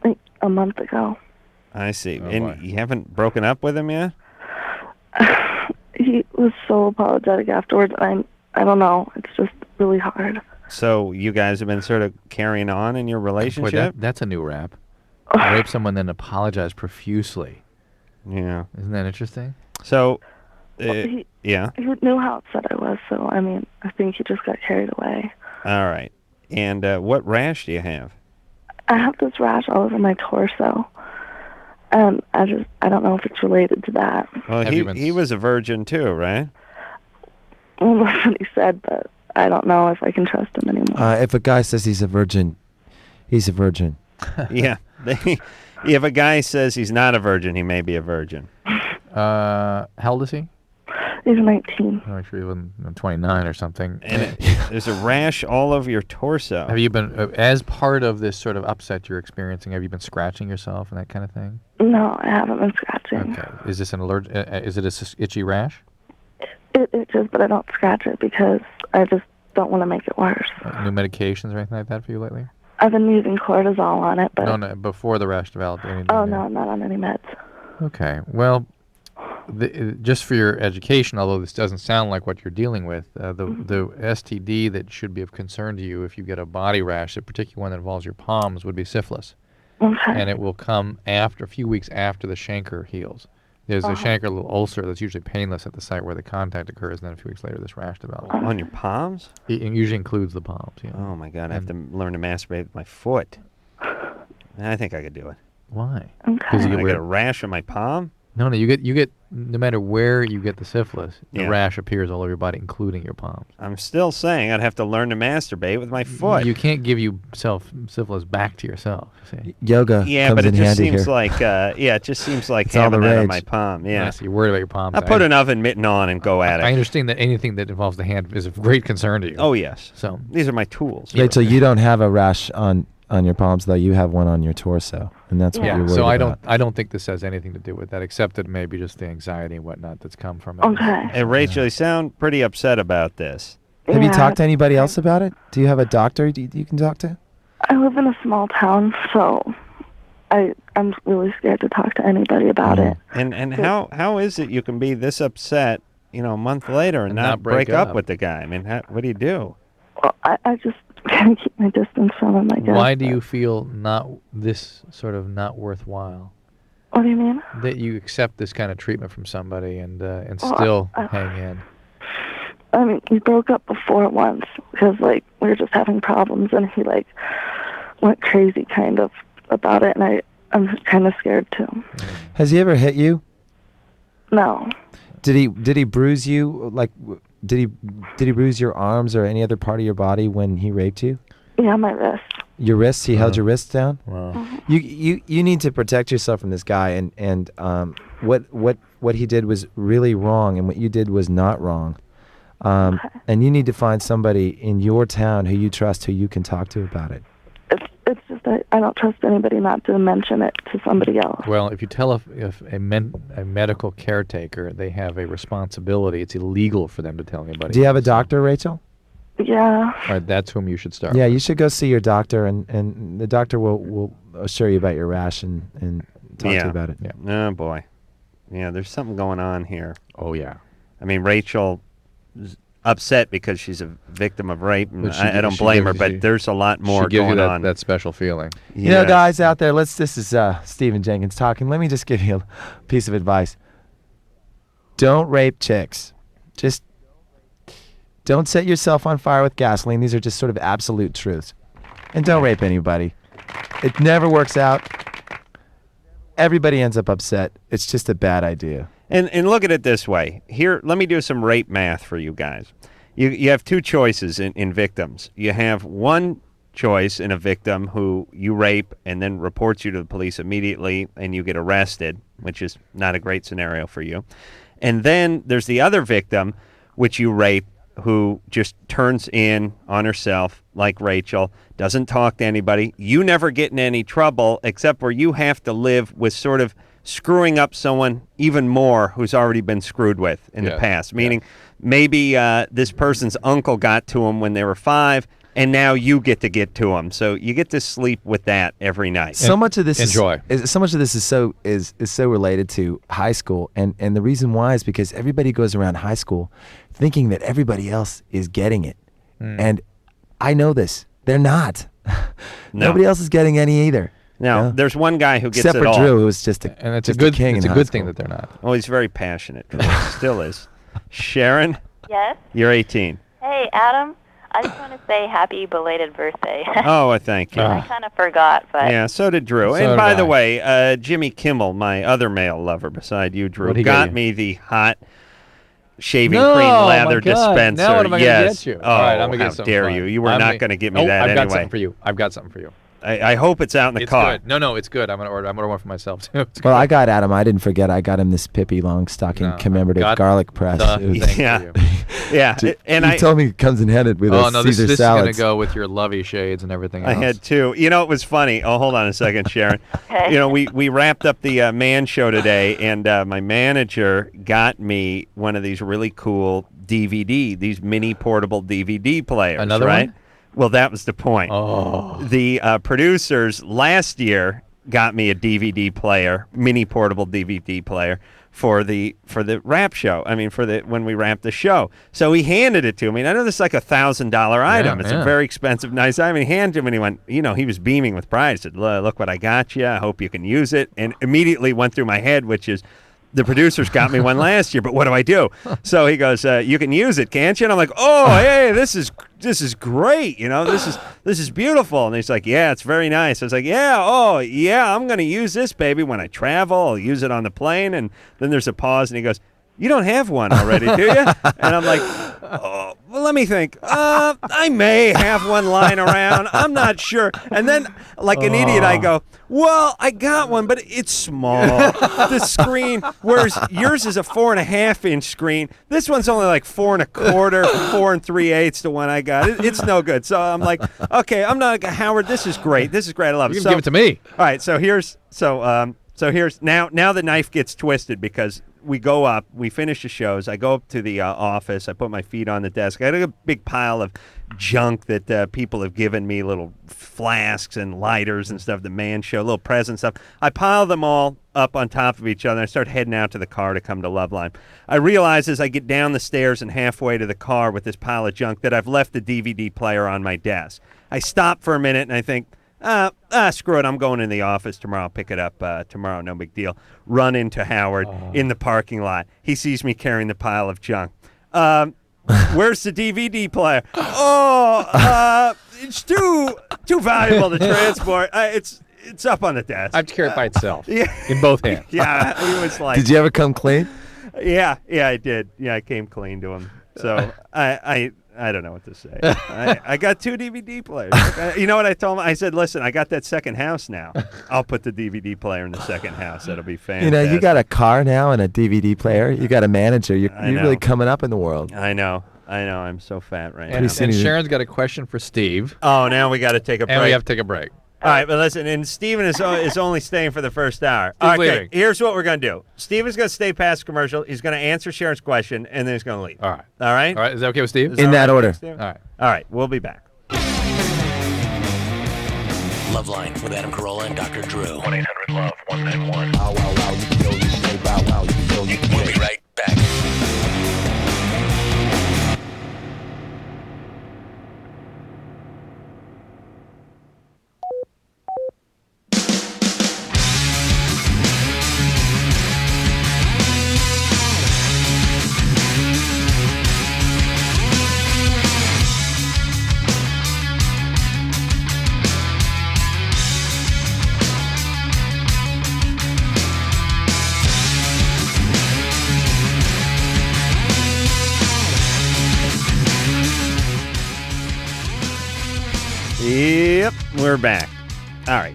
Like a month ago. I see. Oh, and boy. you haven't broken up with him yet? He was so apologetic afterwards. I don't know. It's just really hard. So you guys have been sort of carrying on in your Boy, relationship? that's a new rap. Rape someone, then apologize profusely. Yeah. Isn't that interesting? So, He yeah. He knew how upset I was, so, I think he just got carried away. All right. And what rash do you have? I have this rash all over my torso, and I don't know if it's related to that. Well, he was a virgin too, right? Well, that's what he said, but I don't know if I can trust him anymore. If a guy says he's a virgin, he's a virgin. Yeah. If a guy says he's not a virgin, he may be a virgin. How old is he? He's 19. Oh, actually, even 29 or something. And there's a rash all over your torso. Have you been, as part of this sort of upset you're experiencing, have you been scratching yourself and that kind of thing? No, I haven't been scratching. Okay. Is this an allergic? Is it a itchy rash? It itches, but I don't scratch it because I just don't want to make it worse. New medications or anything like that for you lately? I've been using cortisol on it, but... No, before the rash developed. Anything Oh, there? no, I'm not on any meds. Okay. Well, just for your education, although this doesn't sound like what you're dealing with, the STD that should be of concern to you if you get a body rash, a particular one that involves your palms, would be syphilis. Okay. And it will come a few weeks after the chancre heals. There's a chancre little ulcer that's usually painless at the site where the contact occurs, and then a few weeks later this rash develops. On your palms? It usually includes the palms, yeah. Oh, my God. I have to learn to masturbate with my foot. I think I could do it. Why? Okay. I get a rash on my palm? No, you get no matter where you get the syphilis, the Yeah. rash appears all over your body, including your palms. I'm still saying I'd have to learn to masturbate with my foot. You can't give syphilis back to yourself. See? Yoga Yeah, comes but in it just handy seems here. like it just seems like It's all having the that on rage. my palm. Yeah. So you're worried about your palms. I put an oven mitten on and go at it. I understand that anything that involves the hand is of great concern to you. Oh yes. So these are my tools. Rachel, you don't have a rash on on your palms, though. You have one on your torso, and that's what you're worried so about. I don't think this has anything to do with that, except that maybe just the anxiety and whatnot that's come from it. Okay. Hey, Rachel, you sound pretty upset about this. Have you talked to anybody else about it? Do you have a doctor you can talk to? I live in a small town, so I'm really scared to talk to anybody about it. And how is it you can be this upset, a month later and not break up with the guy? I mean, what do you do? Well, I just can't keep my distance from him, I guess. Why do you feel not worthwhile? What do you mean? That you accept this kind of treatment from somebody and still hang in. I mean, we broke up before once because, we were just having problems, and he, went crazy kind of about it, and I'm kind of scared, too. Has he ever hit you? No. Did he bruise you? Did he bruise your arms or any other part of your body when he raped you? Yeah, my wrist. Your wrists? He held your wrists down? Wow. You need to protect yourself from this guy, and what he did was really wrong, and what you did was not wrong. And you need to find somebody in your town who you trust, who you can talk to about it. It's just that I don't trust anybody not to mention it to somebody else. Well, if you tell a medical caretaker, they have a responsibility. It's illegal for them to tell anybody. Do you have a doctor, Rachel? Yeah. All right, that's whom you should start. Yeah, with. you should go see your doctor, and the doctor will assure you about your rash and talk to you about it. Yeah. Oh, boy. Yeah, there's something going on here. Oh, yeah. I mean, Rachel is upset because she's a victim of rape, and I don't blame her, but there's a lot more going on. That special feeling. Yeah. You know, guys out there, this is Stephen Jenkins talking. Let me just give you a piece of advice. Don't rape chicks. Just don't set yourself on fire with gasoline. These are just sort of absolute truths. And don't rape anybody. It never works out. Everybody ends up upset. It's just a bad idea. And look at it this way. Here, let me do some rape math for you guys. You have two choices in victims. You have one choice in a victim who you rape and then reports you to the police immediately and you get arrested, which is not a great scenario for you. And then there's the other victim, which you rape, who just turns in on herself like Rachel, doesn't talk to anybody. You never get in any trouble except where you have to live with sort of screwing up someone even more who's already been screwed with in the past. Meaning maybe this person's uncle got to him when they were 5, and now you get to get to him. So you get to sleep with that every night. So much of this is so related to high school, and the reason why is because everybody goes around high school thinking that everybody else is getting it. And I know this. They're not. Nobody else is getting any either. Now, there's one guy who gets except it for all. Drew, who was just and it's just a good king it's in a high good school. thing that they're not. Oh, he's very passionate. Still is. Sharon? Yes? You're 18. Hey, Adam. I just want to say happy belated birthday. Oh, thank you. I kind of forgot, but... Yeah, so did Drew. And by the way, Jimmy Kimmel, my other male lover beside you, Drew, got me the hot shaving cream lather dispenser. Now what am I going to get you? Oh, all right, I'm going to get something dare fun. you. You were not going to get me that I've anyway. got something for you. I've got something for you. I hope it's out in the car. Good. No, it's good. I'm gonna order one for myself too. Well, I got Adam. I didn't forget. I got him this Pippi Longstocking commemorative garlic press. Yeah. And he told me it comes in headed with a this Caesar is salads. gonna go with your lovey shades and everything else. I had two. You know, it was funny. Oh, hold on a second, Sharon. Okay. You know, we wrapped up the Man Show today, and my manager got me one of these really cool these mini portable DVD players. Another right? one? Well, that was the point. Oh. The producers last year got me a DVD player, mini portable DVD player for the rap show. I mean, when we wrapped the show. So he handed it to me. And I know this is like $1,000 item. It's a very expensive, nice item. He handed it to me and he went, he was beaming with pride. He said, look what I got you. I hope you can use it. And immediately went through my head, which is, the producers got me one last year, but what do I do? So he goes, you can use it, can't you? And I'm like, oh, hey, this is great. This is beautiful. And he's like, yeah, it's very nice. I was like, I'm going to use this, baby, when I travel. I'll use it on the plane. And then there's a pause, and he goes, you don't have one already, do you? And I'm like, oh, well, let me think. I may have one lying around. I'm not sure. And then, like an idiot, I go, well, I got one, but it's small. The screen, whereas yours is a 4.5-inch screen. This one's only like 4 1/4, 4 3/8 the one I got. It's no good. So I'm like, okay, I'm not Howard. This is great. This is great. I love it. You can give it to me. All right. So here's now the knife gets twisted because we go up, we finish the shows. I go up to the office. I put my feet on the desk. I had a big pile of junk that people have given me, little flasks and lighters and stuff, the man show, little present stuff. I pile them all up on top of each other. And I start heading out to the car to come to LoveLine. I realize as I get down the stairs and halfway to the car with this pile of junk that I've left the DVD player on my desk. I stop for a minute and I think, screw it, I'm going in the office tomorrow. I'll pick it up tomorrow, no big deal. Run into Howard in the parking lot. He sees me carrying the pile of junk. Where's the DVD player? It's too valuable to transport. It's up on the desk. I have to carry it by itself. Yeah. In both hands. Yeah, he was like. Did you ever come clean? Yeah, I did. Yeah, I came clean to him. So I don't know what to say. I got 2 DVD players. You know what I told him? I said, listen, I got that second house now. I'll put the DVD player in the second house. That'll be fantastic. You know, you got a car now and a DVD player. You got a manager. You're really coming up in the world. I know. I'm so fat right now. And Sharon's got a question for Steve. Oh, now we got to take a break. And we have to take a break. All right, but listen, and Steven is only staying for the first hour. He's Okay, leaving. Here's what we're going to do. Steven's going to stay past commercial. He's going to answer Sharon's question, and then he's going to leave. All right. All right? All right. Is that okay with Steve? In that order. All right. All right, we'll be back. LoveLine with Adam Carolla and Dr. Drew. 1-800-LOVE-191. We'll be right back. Yep, we're back. All right.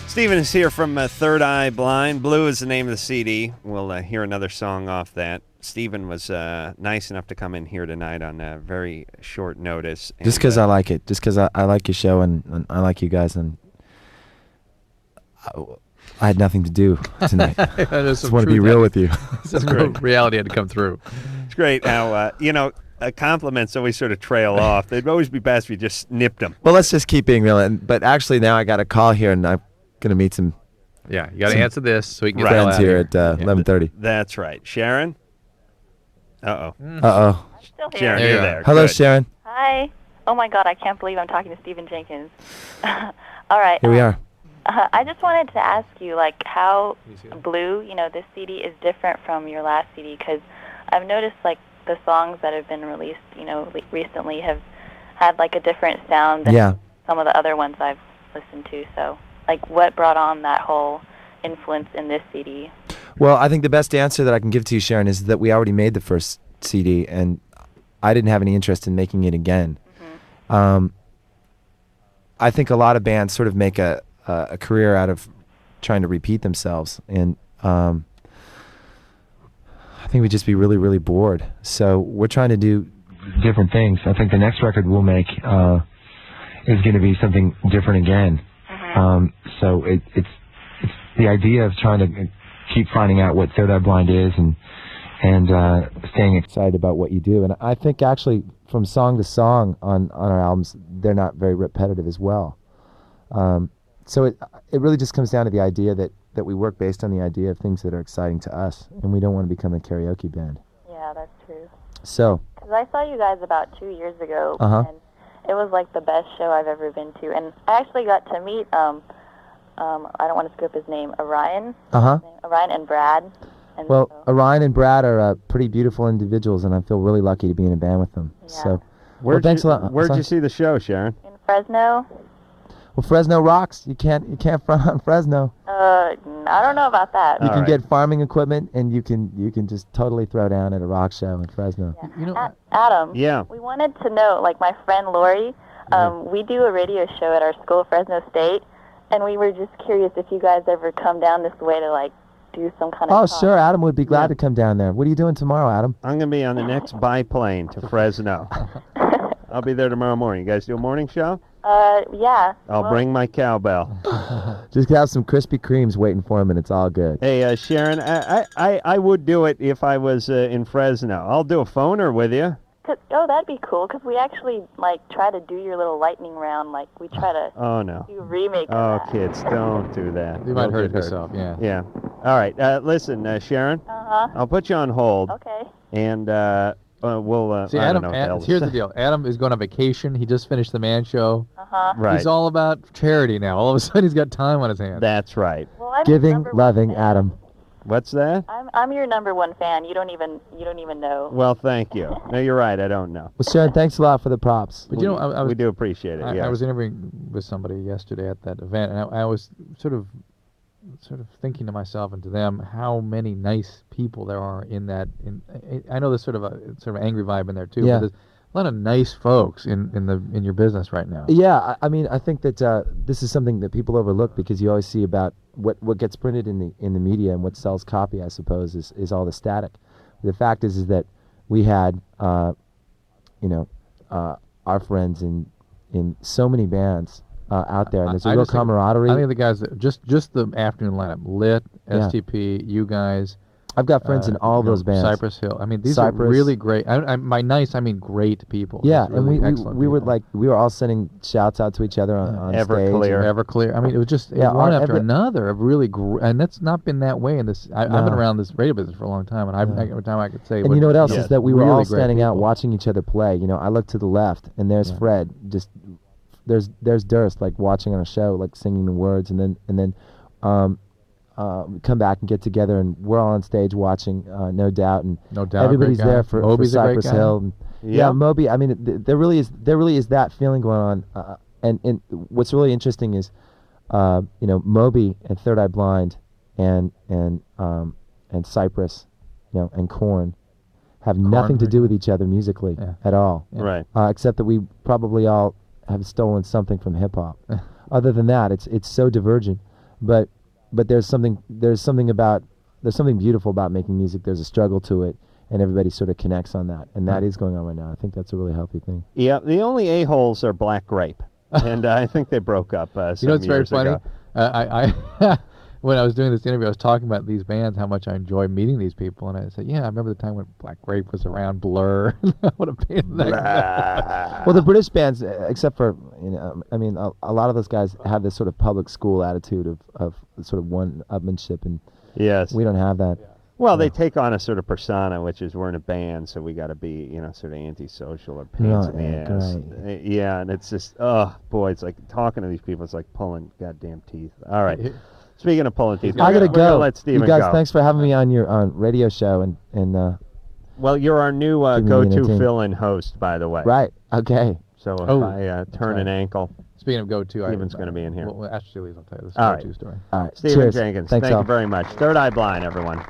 Steven is here from Third Eye Blind. Blue is the name of the CD. We'll hear another song off that. Steven was nice enough to come in here tonight on very short notice. Just because I like it. Just because I like your show and I like you guys. And I had nothing to do tonight. I just want to be real with you. That's great. Reality had to come through. It's great how, compliments always sort of trail off. They'd always be best if you just nipped them. Well, let's just keep being real. But actually now I got a call here and I'm going to meet some. Yeah, you got to answer this so we can get friends the hell here out at 11:30. That's right. Sharon? Uh-oh. Uh-oh. Still here. Sharon, you're there. Hello, Good. Sharon. Hi. Oh my God, I can't believe I'm talking to Stephen Jenkins. All right. Here we are. I just wanted to ask you, like, how Blue, this CD is different from your last CD, because I've noticed, like, the songs that have been released, recently have had, like, a different sound than some of the other ones I've listened to. So, like, what brought on that whole influence in this CD? Well, I think the best answer that I can give to you, Sharon, is that we already made the first CD, and I didn't have any interest in making it again. Mm-hmm. I think a lot of bands sort of make a career out of trying to repeat themselves, and I think we'd just be really, really bored. So we're trying to do different things. I think the next record we'll make is going to be something different again. Mm-hmm. So it's the idea of trying to keep finding out what Third Eye Blind is and staying excited about what you do. And I think actually from song to song on our albums, they're not very repetitive as well. So it really just comes down to the idea that we work based on the idea of things that are exciting to us, and we don't want to become a karaoke band. Yeah, that's true. So. Because I saw you guys about 2 years ago, Uh-huh. and it was like the best show I've ever been to. And I actually got to meet, I don't want to screw up his name, Orion. Uh-huh. Orion and Brad. And Well, Orion and Brad are pretty beautiful individuals, and I feel really lucky to be in a band with them. Yeah. So, thanks a lot. Where'd Sorry? you see the show, Sharon? in Fresno. Well, Fresno rocks. You can't front on Fresno. I don't know about that. You can get farming equipment, and you can just totally throw down at a rock show in Fresno. Yeah. You know, Adam. Yeah. We wanted to know, like my friend Lori, we do a radio show at our school, Fresno State, and we were just curious if you guys ever come down this way to like do some kind of. Oh, sure. Adam would be glad to come down there. What are you doing tomorrow, Adam? I'm going to be on the next biplane to Fresno. I'll be there tomorrow morning. You guys do a morning show? Yeah. I'll bring my cowbell. Just have some Krispy Kremes waiting for him, and it's all good. Hey, Sharon, I would do it if I was in Fresno. I'll do a phoner with you. Oh, that'd be cool, because we actually, like, try to do your little lightning round. Like, we try to do a remake of that. Kids, don't do that. You might hurt yourself, yeah. Yeah. All right. Listen, Sharon. Uh-huh. I'll put you on hold. Okay. And we'll... See, I Adam, don't know what here's the deal. Adam is going on vacation. He just finished the Man Show. Uh-huh. Right. He's all about charity now. All of a sudden, he's got time on his hands. That's right. Well, I'm Giving, loving Adam. What's that? I'm your #1 fan. You don't even know. Well, thank you. No, you're right. I don't know. Well, Sharon, thanks a lot for the props. But you know, we do appreciate it. I was interviewing with somebody yesterday at that event, and I was sort of thinking to myself and to them how many nice people there are in that. I know there's sort of an angry vibe in there too. Yeah. But there's a lot of nice folks in your business right now. Yeah, I mean, I think that this is something that people overlook because you always see about what gets printed in the media and what sells copy, I suppose, is all the static. The fact is that we had, our friends in so many bands out there, and there's a real camaraderie. I think the guys that just the afternoon lineup, Lit, STP, you guys. I've got friends in all those bands. Cypress Hill. I mean, these are really great. By nice, I mean great people. Yeah, really and we were all sending shouts out to each other on Everclear. I mean, it was just one after another of really great, and that's not been that way in this. I've been around this radio business for a long time, and every time I could say. And you know what else is that we were all standing out watching each other play. You know, I look to the left, and there's Fred. Just there's Durst like watching on a show, like singing the words, and then. We come back and get together, and we're all on stage watching No Doubt, and everybody's there for Cypress Hill. And, Moby. I mean, there really is that feeling going on. And what's really interesting is, Moby and Third Eye Blind, and Cypress, and Korn, have nothing to do with each other musically at all. Right. Except that we probably all have stolen something from hip hop. Other than that, it's so divergent, but there's something beautiful about making music. There's a struggle to it, and everybody sort of connects on that, and that is going on right now. I think that's a really healthy thing. Yeah, the only a-holes are Black Grape, and I think they broke up some years ago. You know what's very funny? I when I was doing this interview, I was talking about these bands, how much I enjoy meeting these people, and I said, yeah, I remember the time when Black Grape was around, Blur. What a pain in the neck. Well, the British bands, except for, a lot of those guys have this sort of public school attitude of sort of one-upmanship, and we don't have that. Well, they take on a sort of persona, which is we're in a band, so we got to be, sort of antisocial or pains in the ass. Yeah, and it's just, it's like talking to these people, it's like pulling goddamn teeth. All right. Speaking of pulling teeth, I gotta go. Let Steven you guys, go. Thanks for having me on your radio show, and well, you're our new go-to fill-in host, by the way. Right. Okay. So if I turn an ankle, speaking of go-to, Steven's going to be in here. Well, actually, I'll tell you this go-to story. All right. Steven Cheers. Jenkins, Thanks, thank you very much. Third Eye Blind, everyone.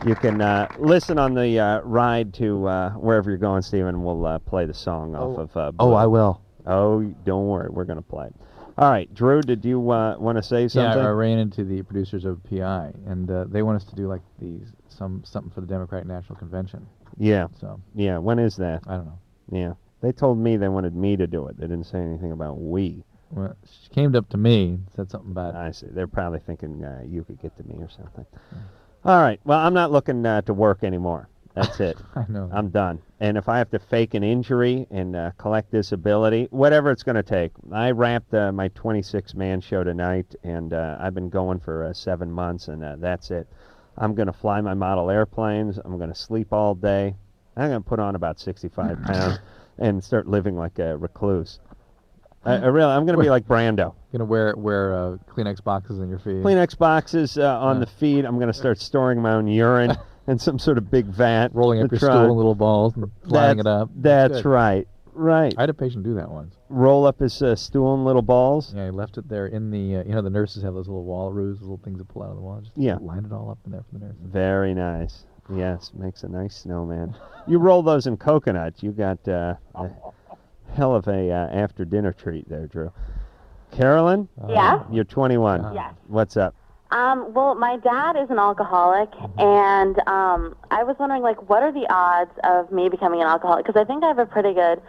You can listen on the ride to wherever you're going, Steven. We'll play the song off of. Oh, I will. Oh, don't worry, we're going to play it. All right, Drew, did you want to say something? Yeah, I ran into the producers of PI, and they want us to do like something for the Democratic National Convention. Yeah. So. Yeah, when is that? I don't know. Yeah, they told me they wanted me to do it. They didn't say anything about we. Well, she came up to me and said something about it. I see. They're probably thinking you could get to me or something. Yeah. All right. Well, I'm not looking to work anymore. That's it. I know. I'm done. And if I have to fake an injury and collect disability, whatever it's going to take. I wrapped my 26-man show tonight, and I've been going for 7 months, and that's it. I'm going to fly my model airplanes. I'm going to sleep all day. I'm going to put on about 65 pounds and start living like a recluse. I'm going to be like Brando. You're going to wear Kleenex boxes in your feet. Kleenex boxes on the feet. I'm going to start storing my own urine. And some sort of big vat. Rolling up your stool in little balls and flying it up. That's right. Right. I had a patient do that once. Roll up his stool in little balls. Yeah, he left it there in the, the nurses have those little wallows, little things that pull out of the wall. Just line it all up in there for the nurses. Very nice. Yes, makes a nice snowman. You roll those in coconut. You got a hell of a after-dinner treat there, Drew. Carolyn? Yeah? You're 21. Yes. What's up? Well, my dad is an alcoholic, and I was wondering, what are the odds of me becoming an alcoholic? Because I think I have a pretty good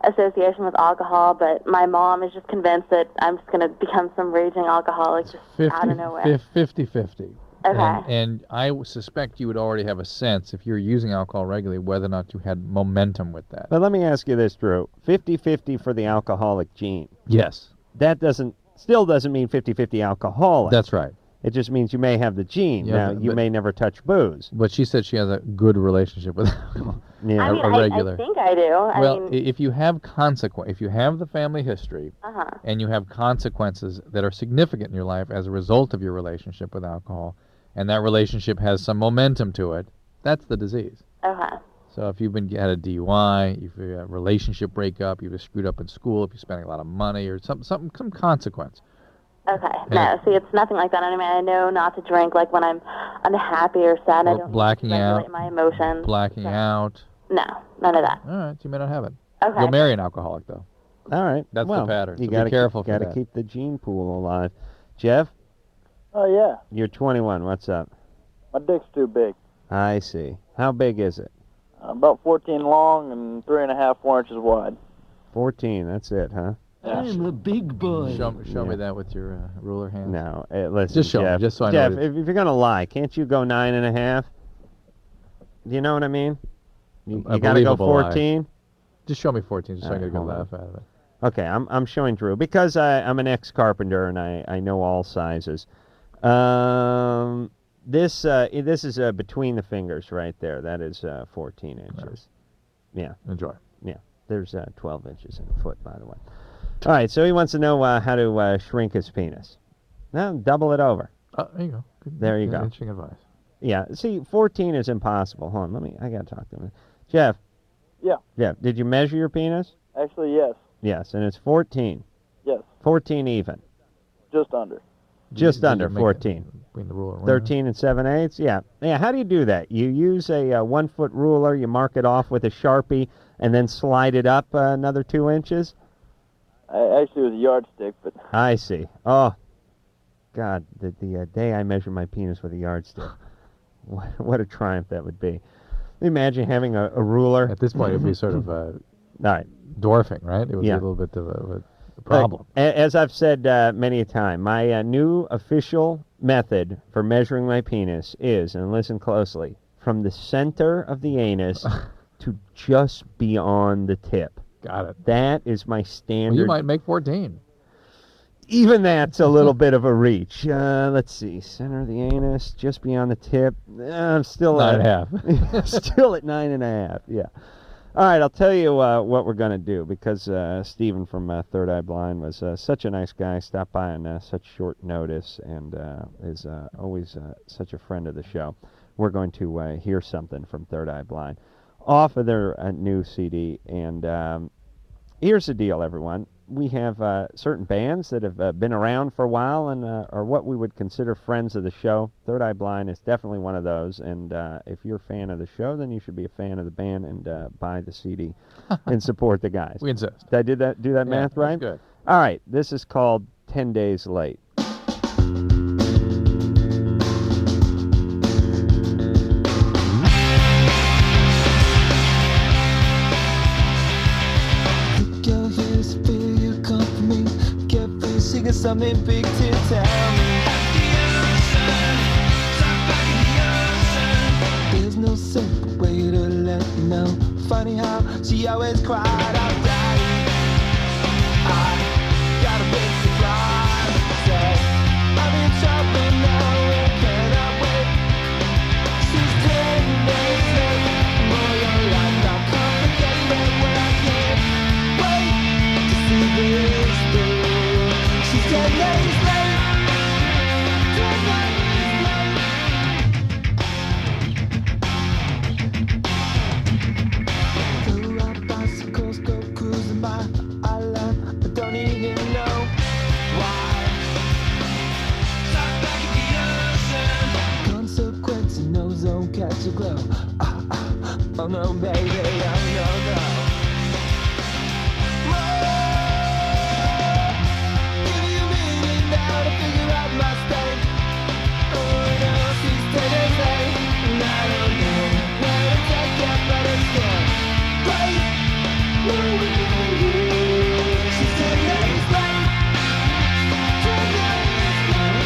association with alcohol, but my mom is just convinced that I'm just going to become some raging alcoholic out of nowhere. 50-50. Okay. And I suspect you would already have a sense, if you're using alcohol regularly, whether or not you had momentum with that. But let me ask you this, Drew. 50-50 for the alcoholic gene. Yes. That still doesn't mean 50-50 alcoholic. That's right. It just means you may have the gene. Yeah, now, you may never touch booze. But she said she has a good relationship with alcohol. Yeah. I mean, a regular. I think I do. If you have if you have the family history, and you have consequences that are significant in your life as a result of your relationship with alcohol, and that relationship has some momentum to it, that's the disease. Okay. So if you've had a DUI, if you have a relationship breakup, you've been screwed up in school, if you're spending a lot of money, or some consequence. Okay. No, see, it's nothing like that. I mean, I know not to drink when I'm unhappy or sad. I don't blacking regulate out, my emotions. Blacking out. No, none of that. All right, you may not have it. Okay. You'll marry an alcoholic, though. All right. That's the pattern. You So gotta be careful Got to keep the gene pool alive. Jeff? Oh, yeah. You're 21. What's up? My dick's too big. I see. How big is it? About 14 long and 3.5, 4 inches wide. 14. That's it, huh? I'm a big boy. Show me that with your ruler hand. No, listen, Just show Jeff. me, just so I Jeff, know. if you're gonna lie, can't you go 9.5? Do you know what I mean? You gotta go 14. Just show me 14, just so I can get a hold good on. laugh out of it. Okay, I'm showing Drew because I'm an ex-carpenter and I know all sizes. This is between the fingers right there. That is 14 inches. Yeah. Enjoy. Yeah. There's 12 inches in a foot, by the way. All right, so he wants to know how to shrink his penis. Now, double it over. There you go. There you go. Interesting advice. Yeah, see, 14 is impossible. Hold on, I got to talk to him. Jeff. Yeah. Jeff, did you measure your penis? Actually, yes. Yes, and it's 14. Yes. 14 even. Just under. Just under 14. Between the ruler and 13 and 7/8. Yeah. Yeah. How do you do that? You use a 1-foot ruler. You mark it off with a Sharpie, and then slide it up another 2 inches. Actually, it was a yardstick, but. I see. Oh, God! The day I measure my penis with a yardstick, what a triumph that would be. Imagine having a ruler. At this point, it would be sort of right. dwarfing, right? It would be a little bit of a problem. As I've said many a time, my new official method for measuring my penis is, and listen closely, from the center of the anus to just beyond the tip. Got it. That is my standard. Well, you might make 14. Even that's a little bit of a reach. Let's see. Center of the anus, just beyond the tip. I'm still 9.5. Still at 9.5. Yeah. All right, I'll tell you what we're going to do because Stephen from Third Eye Blind was such a nice guy, stopped by on such short notice, and is always such a friend of the show. We're going to hear something from Third Eye Blind off of their new CD. And here's the deal, everyone. We have certain bands that have been around for a while and are what we would consider friends of the show. Third Eye Blind is definitely one of those. And if you're a fan of the show, then you should be a fan of the band and buy the CD and support the guys. We insist. Did I do that math right? That's good. All right. This is called 10 Days Late. Singing something big to tell me. There's no simple way to let me know. Funny how she always cried out, Daddy. I got a big surprise. Say, I'm in trouble now and cannot wait. She's 10 days late. More your life got complicated when I can't wait to see this through. She's 10 days late. 10 days late. Go ride bicycles, go cruise. no, baby, oh no, no. Give you a minute now to figure out my state. Oh no, she's 10 days late, and I don't know where to take it, but it's still great. She's 10 days late. 10 days late.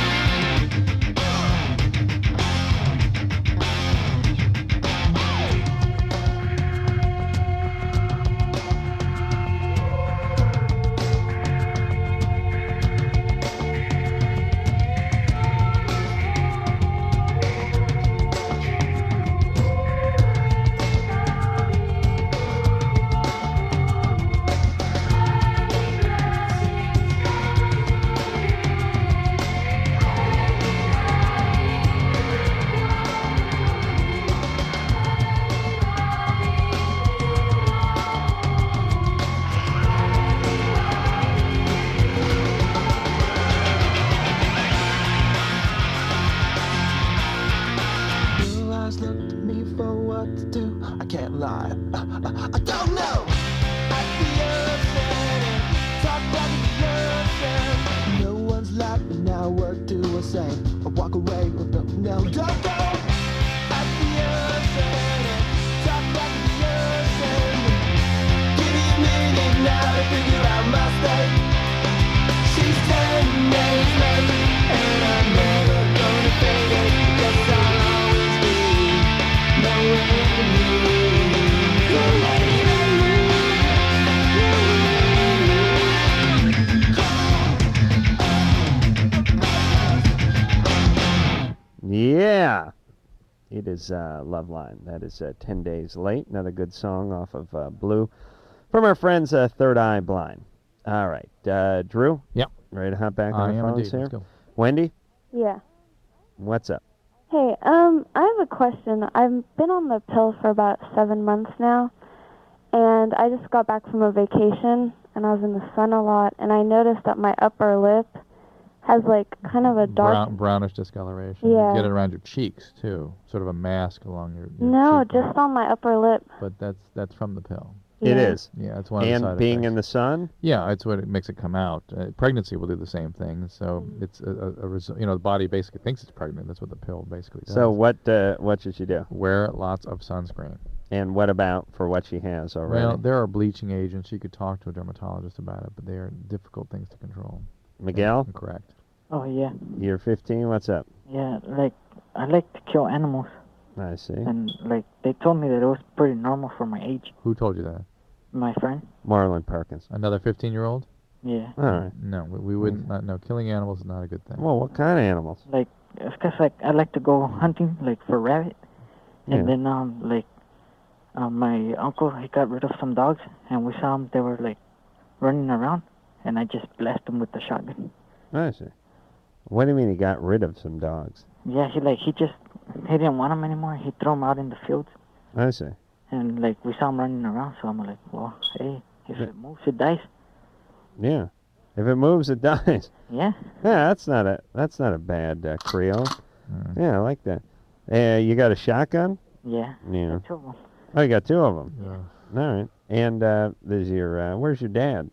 Your eyes look to me for what to do. I can't lie. I don't know. At the ocean, talk back at the ocean. No one's laughing now. What do I say? I walk away with no, don't go. At the ocean, talk back at the ocean. Give me a minute now to figure out my state. She's 10 days late, and I'm never gonna fade it. Guess I'll always be the way Yeah. It is LoveLine. That is 10 Days Late. Another good song off of Blue from our friends Third Eye Blind. All right. Drew? Yep. Ready to hop back I on the am phones indeed. here? Let's go. Wendy? Yeah. What's up? Hey, I have a question. I've been on the pill for about 7 months now, and I just got back from a vacation, and I was in the sun a lot, and I noticed that my upper lip has like kind of a dark. Brownish discoloration. Yeah. You get it around your cheeks too, sort of a mask along your No, cheekbone. just on my upper lip. But that's from the pill. It is. Yeah, it's one of the And side being effects. in the sun? Yeah, it's what it makes it come out. Pregnancy will do the same thing. So it's the body basically thinks it's pregnant. That's what the pill basically does. So what should she do? Wear lots of sunscreen. And what about for what she has already? Well, there are bleaching agents. You could talk to a dermatologist about it, but they are difficult things to control. Miguel? Correct. Oh, yeah. You're 15. What's up? Yeah, like, I like to kill animals. I see. And, like, they told me that it was pretty normal for my age. Who told you that? My friend. Marlon Perkins. Another 15-year-old? Yeah. All right. No, we wouldn't. No, killing animals is not a good thing. Well, what kind of animals? Like, it's because, like, I like to go hunting, like, for rabbit. And then, my uncle, he got rid of some dogs, and we saw them, they were, like, running around, and I just blasted them with the shotgun. I see. What do you mean he got rid of some dogs? Yeah, he didn't want them anymore. He threw them out in the fields. I see. And, like, we saw him running around, so I'm like, well, hey, if it moves, it dies. Yeah. If it moves, it dies. Yeah. Yeah, that's not a bad Creole. Yeah, I like that. You got a shotgun? Yeah. Yeah. Got 2 of them. Oh, you got 2 of them. Yeah. All right. And there's your. Where's your dad?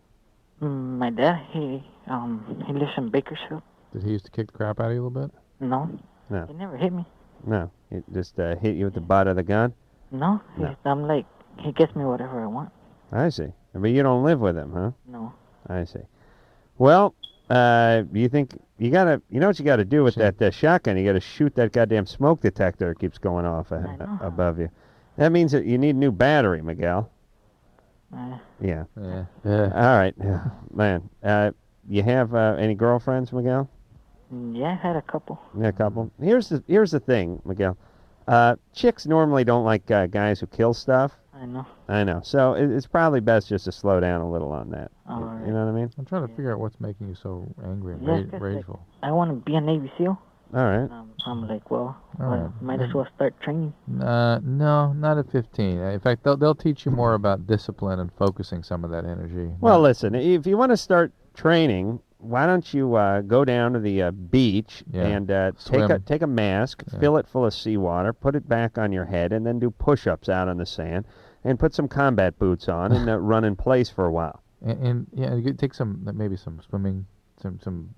My dad, he lives in Bakersfield. Did he used to kick the crap out of you a little bit? No. No. He never hit me. No. He just hit you with the butt of the gun. No. No. I'm like, he gets me whatever I want. I see. But you don't live with him, huh? No. I see. Well, you think you gotta? You know what you got to do with that shotgun? You got to shoot that goddamn smoke detector that keeps going off above you. That means that you need a new battery, Miguel. Yeah. Yeah. All right, man. You have any girlfriends, Miguel? Yeah, I had a couple. Yeah, a couple. Here's the thing, Miguel. Chicks normally don't like guys who kill stuff. I know. So it's probably best just to slow down a little on that. All right. You know what I mean? I'm trying to figure out what's making you so angry and Yeah, 'cause, like, rageful. I want to be a Navy SEAL. All right. I'm like, well, All right. might as well start training. No, not at 15. In fact, they'll teach you more about discipline and focusing some of that energy. Well, listen, if you want to start training, why don't you go down to the beach and take a mask, fill it full of seawater, put it back on your head, and then do push-ups out on the sand, and put some combat boots on and run in place for a while. And you take maybe some swimming, some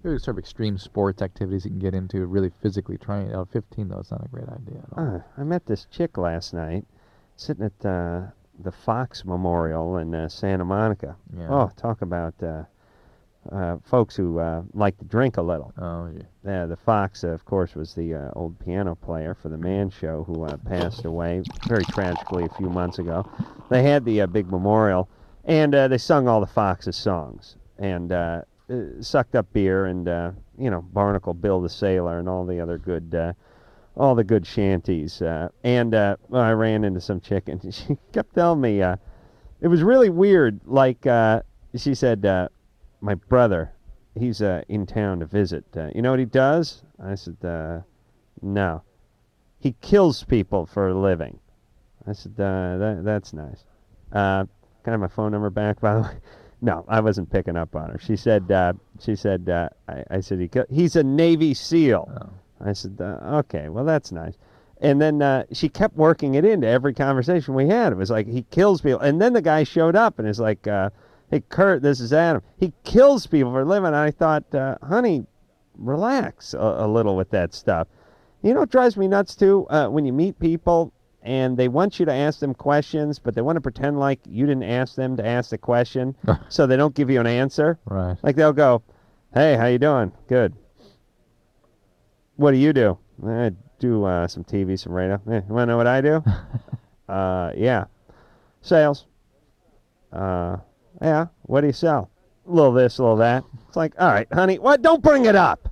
really sort of extreme sports activities you can get into, really physically trying. At 15, though, it's not a great idea at all. I met this chick last night sitting at the Fox Memorial in Santa Monica. Yeah. Oh, talk about folks who like to drink a little. Oh, yeah. The Fox, of course, was the old piano player for the Man Show who passed away very tragically a few months ago. They had the big memorial, and they sung all the Fox's songs, and sucked up beer, and Barnacle Bill the Sailor, and all the other good shanties. I ran into some chick, and she kept telling me, it was really weird. Like, she said, my brother, he's in town to visit. You know what he does? I said, no. He kills people for a living. I said, that's nice. Can I have my phone number back, by the way? No, I wasn't picking up on her. She said, I said, he's a Navy SEAL. Oh. I said, okay, well, that's nice. And then she kept working it into every conversation we had. It was like, he kills people. And then the guy showed up and is like, hey, Kurt, this is Adam. He kills people for a living. And I thought, honey, relax a little with that stuff. You know what drives me nuts, too? When you meet people and they want you to ask them questions, but they want to pretend like you didn't ask them to ask the question, so they don't give you an answer. Right. Like they'll go, hey, how you doing? Good. What do you do? I do some TV, some radio. You want to know what I do? Yeah. Sales. Yeah. What do you sell? A little this, a little that. It's like, all right, honey, what? Don't bring it up.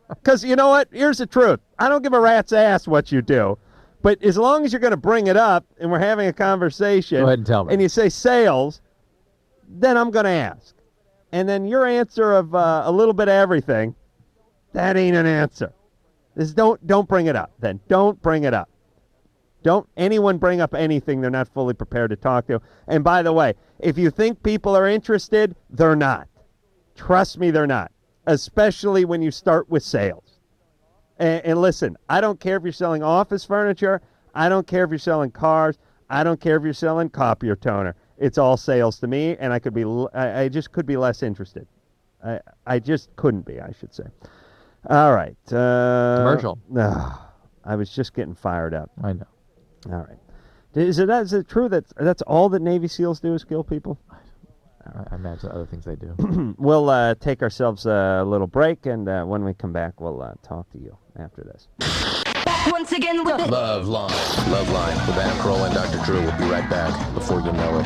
Because you know what? Here's the truth. I don't give a rat's ass what you do. But as long as you're going to bring it up and we're having a conversation, go ahead and tell me. And you say sales, then I'm going to ask. And then your answer of a little bit of everything, that ain't an answer. Don't bring it up then. Don't bring it up. Don't anyone bring up anything they're not fully prepared to talk to. And by the way, if you think people are interested, they're not. Trust me, they're not. Especially when you start with sales. And listen, I don't care if you're selling office furniture. I don't care if you're selling cars. I don't care if you're selling copier toner. It's all sales to me, and I just could be less interested. I just couldn't be, I should say. All right. Commercial. I was just getting fired up. I know. All right. Is it true that that's all that Navy SEALs do is kill people? I imagine other things they do. We'll take ourselves a little break, and when we come back, we'll talk to you after this. Once again with LoveLine. LoveLine with Adam Carolla and Dr. Drew. We'll be right back before you know it.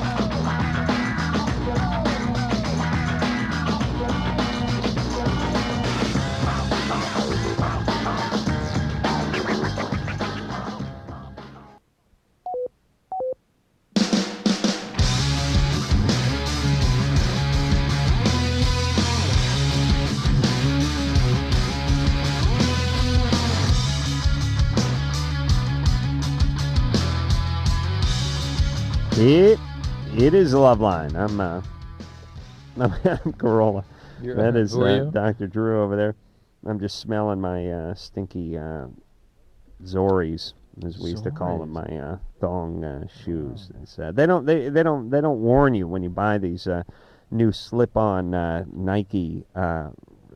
It is LoveLine. I'm Adam Carolla. That is Dr. Drew over there. I'm just smelling my stinky Zoris, as we used to call them, my thong shoes. They don't warn you when you buy these new slip-on Nike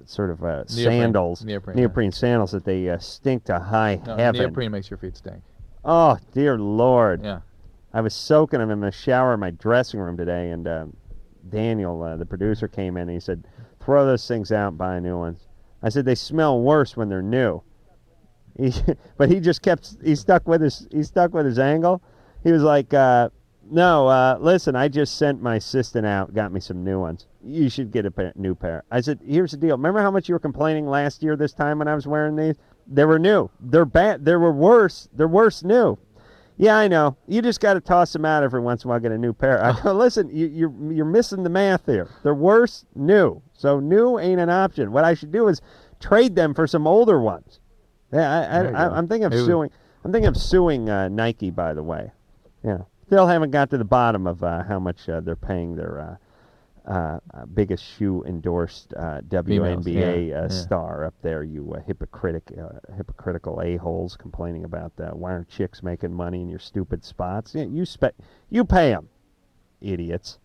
sort of sandals, neoprene sandals, that they stink to high heaven. Neoprene makes your feet stink. Oh dear Lord! Yeah. I was soaking them in the shower in my dressing room today, and Daniel, the producer, came in and he said, "Throw those things out and buy new ones." I said, "They smell worse when they're new." But he just he stuck with his angle. He was like, "No, listen, I just sent my assistant out, got me some new ones. You should get a new pair." I said, "Here's the deal. Remember how much you were complaining last year this time when I was wearing these? They were new. They're bad. They were worse. They're worse new." "Yeah, I know. You just got to toss them out every once in a while, get a new pair." I go, "Listen, you're missing the math here. They're worse new. So new ain't an option. What I should do is trade them for some older ones." Yeah, I'm thinking of suing. I'm thinking of suing Nike, by the way. Yeah, still haven't got to the bottom of how much they're paying their biggest shoe endorsed WNBA yeah. star up there. You hypocritical a-holes complaining about why aren't chicks making money in your stupid spots? Yeah, you pay them, idiots.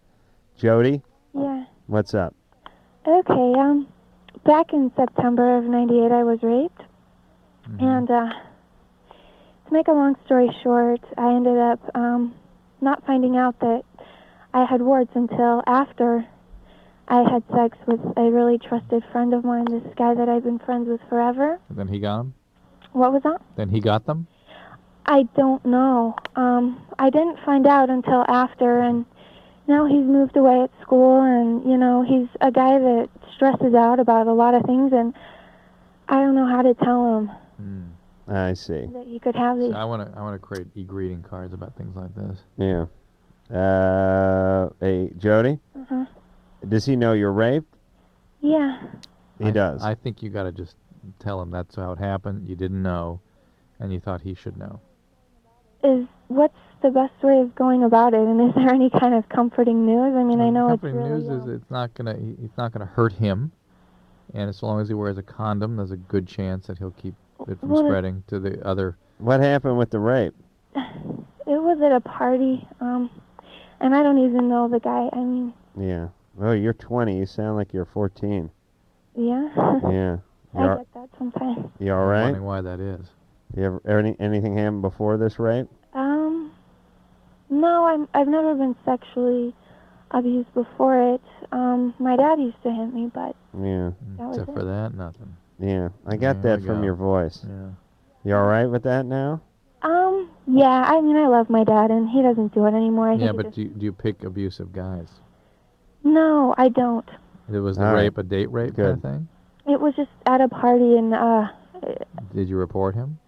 Jody? Yeah. What's up? Okay, back in September of '98, I was raped. And to make a long story short, I ended up not finding out that I had warts until after I had sex with a really trusted friend of mine, this guy that I've been friends with forever. And then he got them? What was that? Then he got them? I don't know. I didn't find out until after, and now he's moved away at school, and, you know, he's a guy that stresses out about a lot of things, and I don't know how to tell him I see. that he could have these. So I want to create e-greeting cards about things like this. Yeah. Hey, Jody? Uh-huh. Does he know you're raped? Yeah. He does. I think you got to just tell him that's how it happened. You didn't know, and you thought he should know. What's the best way of going about it, and is there any kind of comforting news? I mean, I know it's Comforting really news is it's not gonna hurt him, and as long as he wears a condom, there's a good chance that he'll keep it from spreading to the other. What happened with the rape? It was at a party, and I don't even know the guy. I mean, Yeah. Well, you're 20. You sound like you're 14. yeah. Yeah. I get that sometimes. You all I'm right? wondering why that is. You ever anything happened before this rape? No, I've never been sexually abused before it. My dad used to hit me, but Yeah. that was Except for that, nothing. Yeah. I got There that we from go. your voice. Yeah. You all right with that now? Yeah, I mean, I love my dad, and he doesn't do it anymore. I Yeah, think but do you pick abusive guys? No, I don't. It was the All right. rape, a date rape kind of thing? It was just at a party, and Did you report him?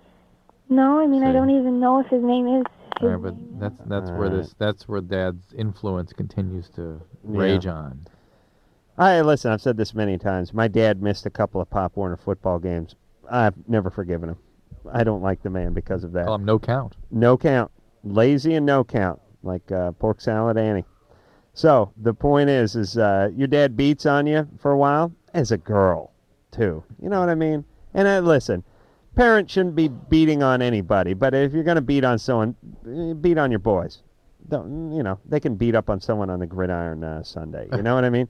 no, I mean, I don't even know if his name is. All right, but that's where that's where Dad's influence continues to rage on. Listen, I've said this many times. My dad missed a couple of Pop Warner football games. I've never forgiven him. I don't like the man because of that. Call him no count. No count. Lazy and no count, like pork salad Annie. So the point is your dad beats on you for a while as a girl, too. You know what I mean? And listen, parents shouldn't be beating on anybody, but if you're going to beat on someone, beat on your boys. Don't, they can beat up on someone on the gridiron Sunday. You know what I mean?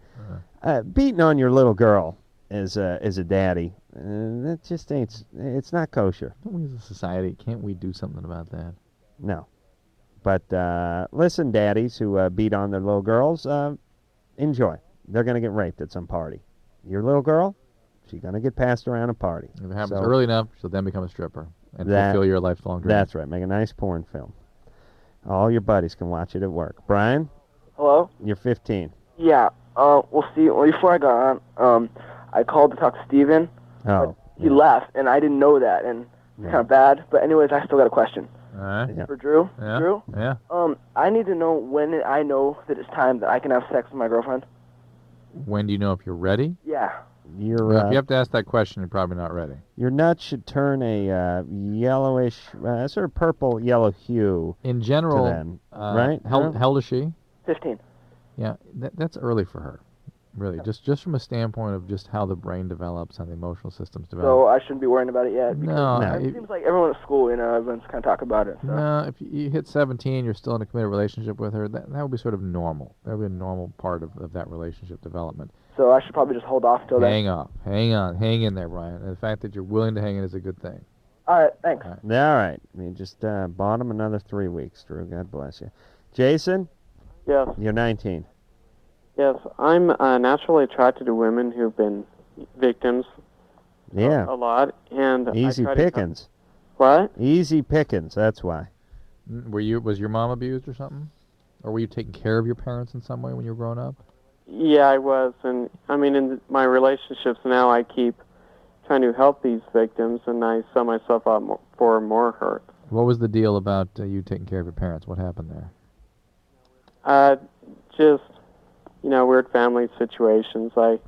Beating on your little girl as a daddy, that just ain't. It's not kosher. Don't we as a society, can't we do something about that? No. But listen, daddies who beat on their little girls, enjoy. They're going to get raped at some party. Your little girl, she's going to get passed around a party. If it happens early enough, she'll then become a stripper and That- fulfill your lifelong dream. That's right. Make a nice porn film. All your buddies can watch it at work. Brian? Hello? You're 15. Yeah. Well, see, before I got on, I called to talk to Steven. Oh. He left, and I didn't know that, and it's kind of bad. But anyways, I still got a question. All right. Yeah. For Drew? Yeah. Drew? Yeah. I need to know when I know that it's time that I can have sex with my girlfriend. When do you know if you're ready? Yeah. Your If you have to ask that question, you're probably not ready. your nuts should turn a yellowish, sort of purple yellow hue. In general, to them, right? How old is she? 15. Yeah, that's early for her. Really, just from a standpoint of just how the brain develops, how the emotional systems develop. So I shouldn't be worrying about it yet. No, Because it seems like everyone at school, everyone's kind of talking about it. So. No, if you hit 17, you're still in a committed relationship with her, that would be sort of normal. That would be a normal part of that relationship development. So I should probably just hold off till then. Hang on, hang in there, Brian. And the fact that you're willing to hang in is a good thing. All right, thanks. All right. You just bought him another 3 weeks, Drew. God bless you. Jason? Yes. You're 19. Yes, I'm naturally attracted to women who've been victims. Yeah. A lot, and Easy I try pickings. What? Easy pickings, that's why. Was your mom abused or something? Or were you taking care of your parents in some way when you were growing up? Yeah, I was, and I mean, in my relationships now, I keep trying to help these victims, and I sell myself out for more hurt. What was the deal about you taking care of your parents? What happened there? Just, weird family situations. I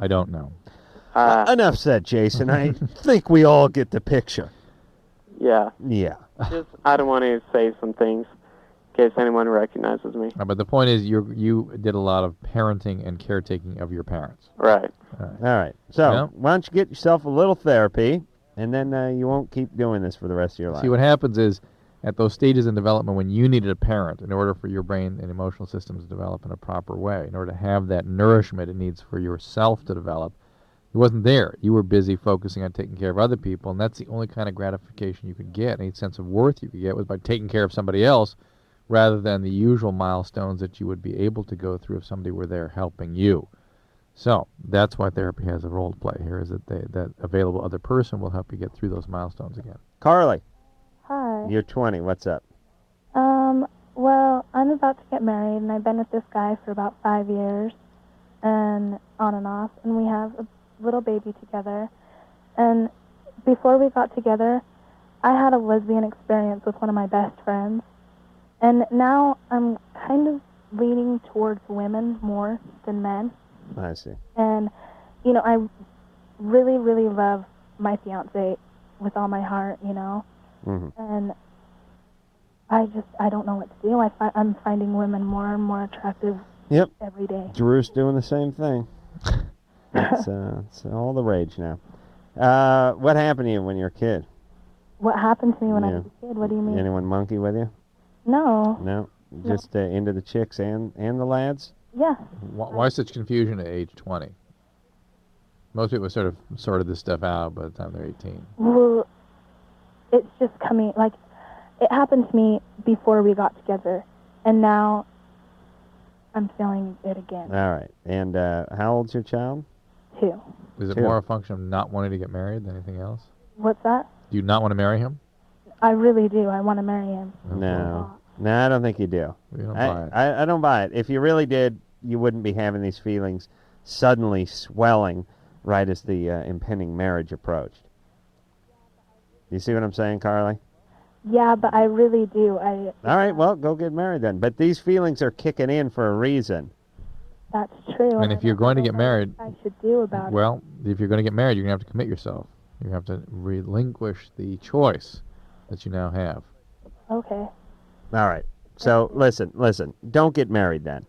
don't know. Enough said, Jason. I think we all get the picture. Yeah. Yeah. Just, I don't want to say some things. case anyone recognizes me. But the point is, you did a lot of parenting and caretaking of your parents. Right. All right. So Well- why don't you get yourself a little therapy, and then you won't keep doing this for the rest of your life. See, what happens is, at those stages in development when you needed a parent in order for your brain and emotional systems to develop in a proper way, in order to have that nourishment it needs for yourself to develop, it wasn't there. You were busy focusing on taking care of other people, and that's the only kind of gratification you could get, any sense of worth you could get was by taking care of somebody else rather than the usual milestones that you would be able to go through if somebody were there helping you. So that's why therapy has a role to play here, is that that available other person will help you get through those milestones again. Carly, Hi. you're 20. What's up? Well, I'm about to get married, and I've been with this guy for about 5 years, and on and off, and we have a little baby together. And before we got together, I had a lesbian experience with one of my best friends, and now I'm kind of leaning towards women more than men. I see. And, you know, I really, really love my fiance with all my heart, you know. Mm-hmm. And I don't know what to do. I'm finding women more and more attractive Yep. every day. Drew's doing the same thing. It's all the rage now. What happened to you when you were a kid? What happened to me when I Yeah. was a kid? What do you mean? Anyone monkey with you? No. No. Just into the chicks and the lads? Yeah. Why such confusion at age 20? Most people sort of sorted this stuff out by the time they're 18. Well, it's just coming, like, it happened to me before we got together, and now I'm feeling it again. All right. And how old's your child? 2. Is it 2. more a function of not wanting to get married than anything else? What's that? Do you not want to marry him? I really do. I want to marry him. No. No, I don't think you do. You don't buy it. I don't buy it. If you really did, you wouldn't be having these feelings suddenly swelling right as the impending marriage approached. You see what I'm saying, Carly? Yeah, but I really do. All right, well, go get married then. But these feelings are kicking in for a reason. That's true. And if you're going to get married, I should do about it. well, if you're going to get married, you're going to have to commit yourself. You're going to have to relinquish the choice that you now have. Okay. All right. So listen. Don't get married then.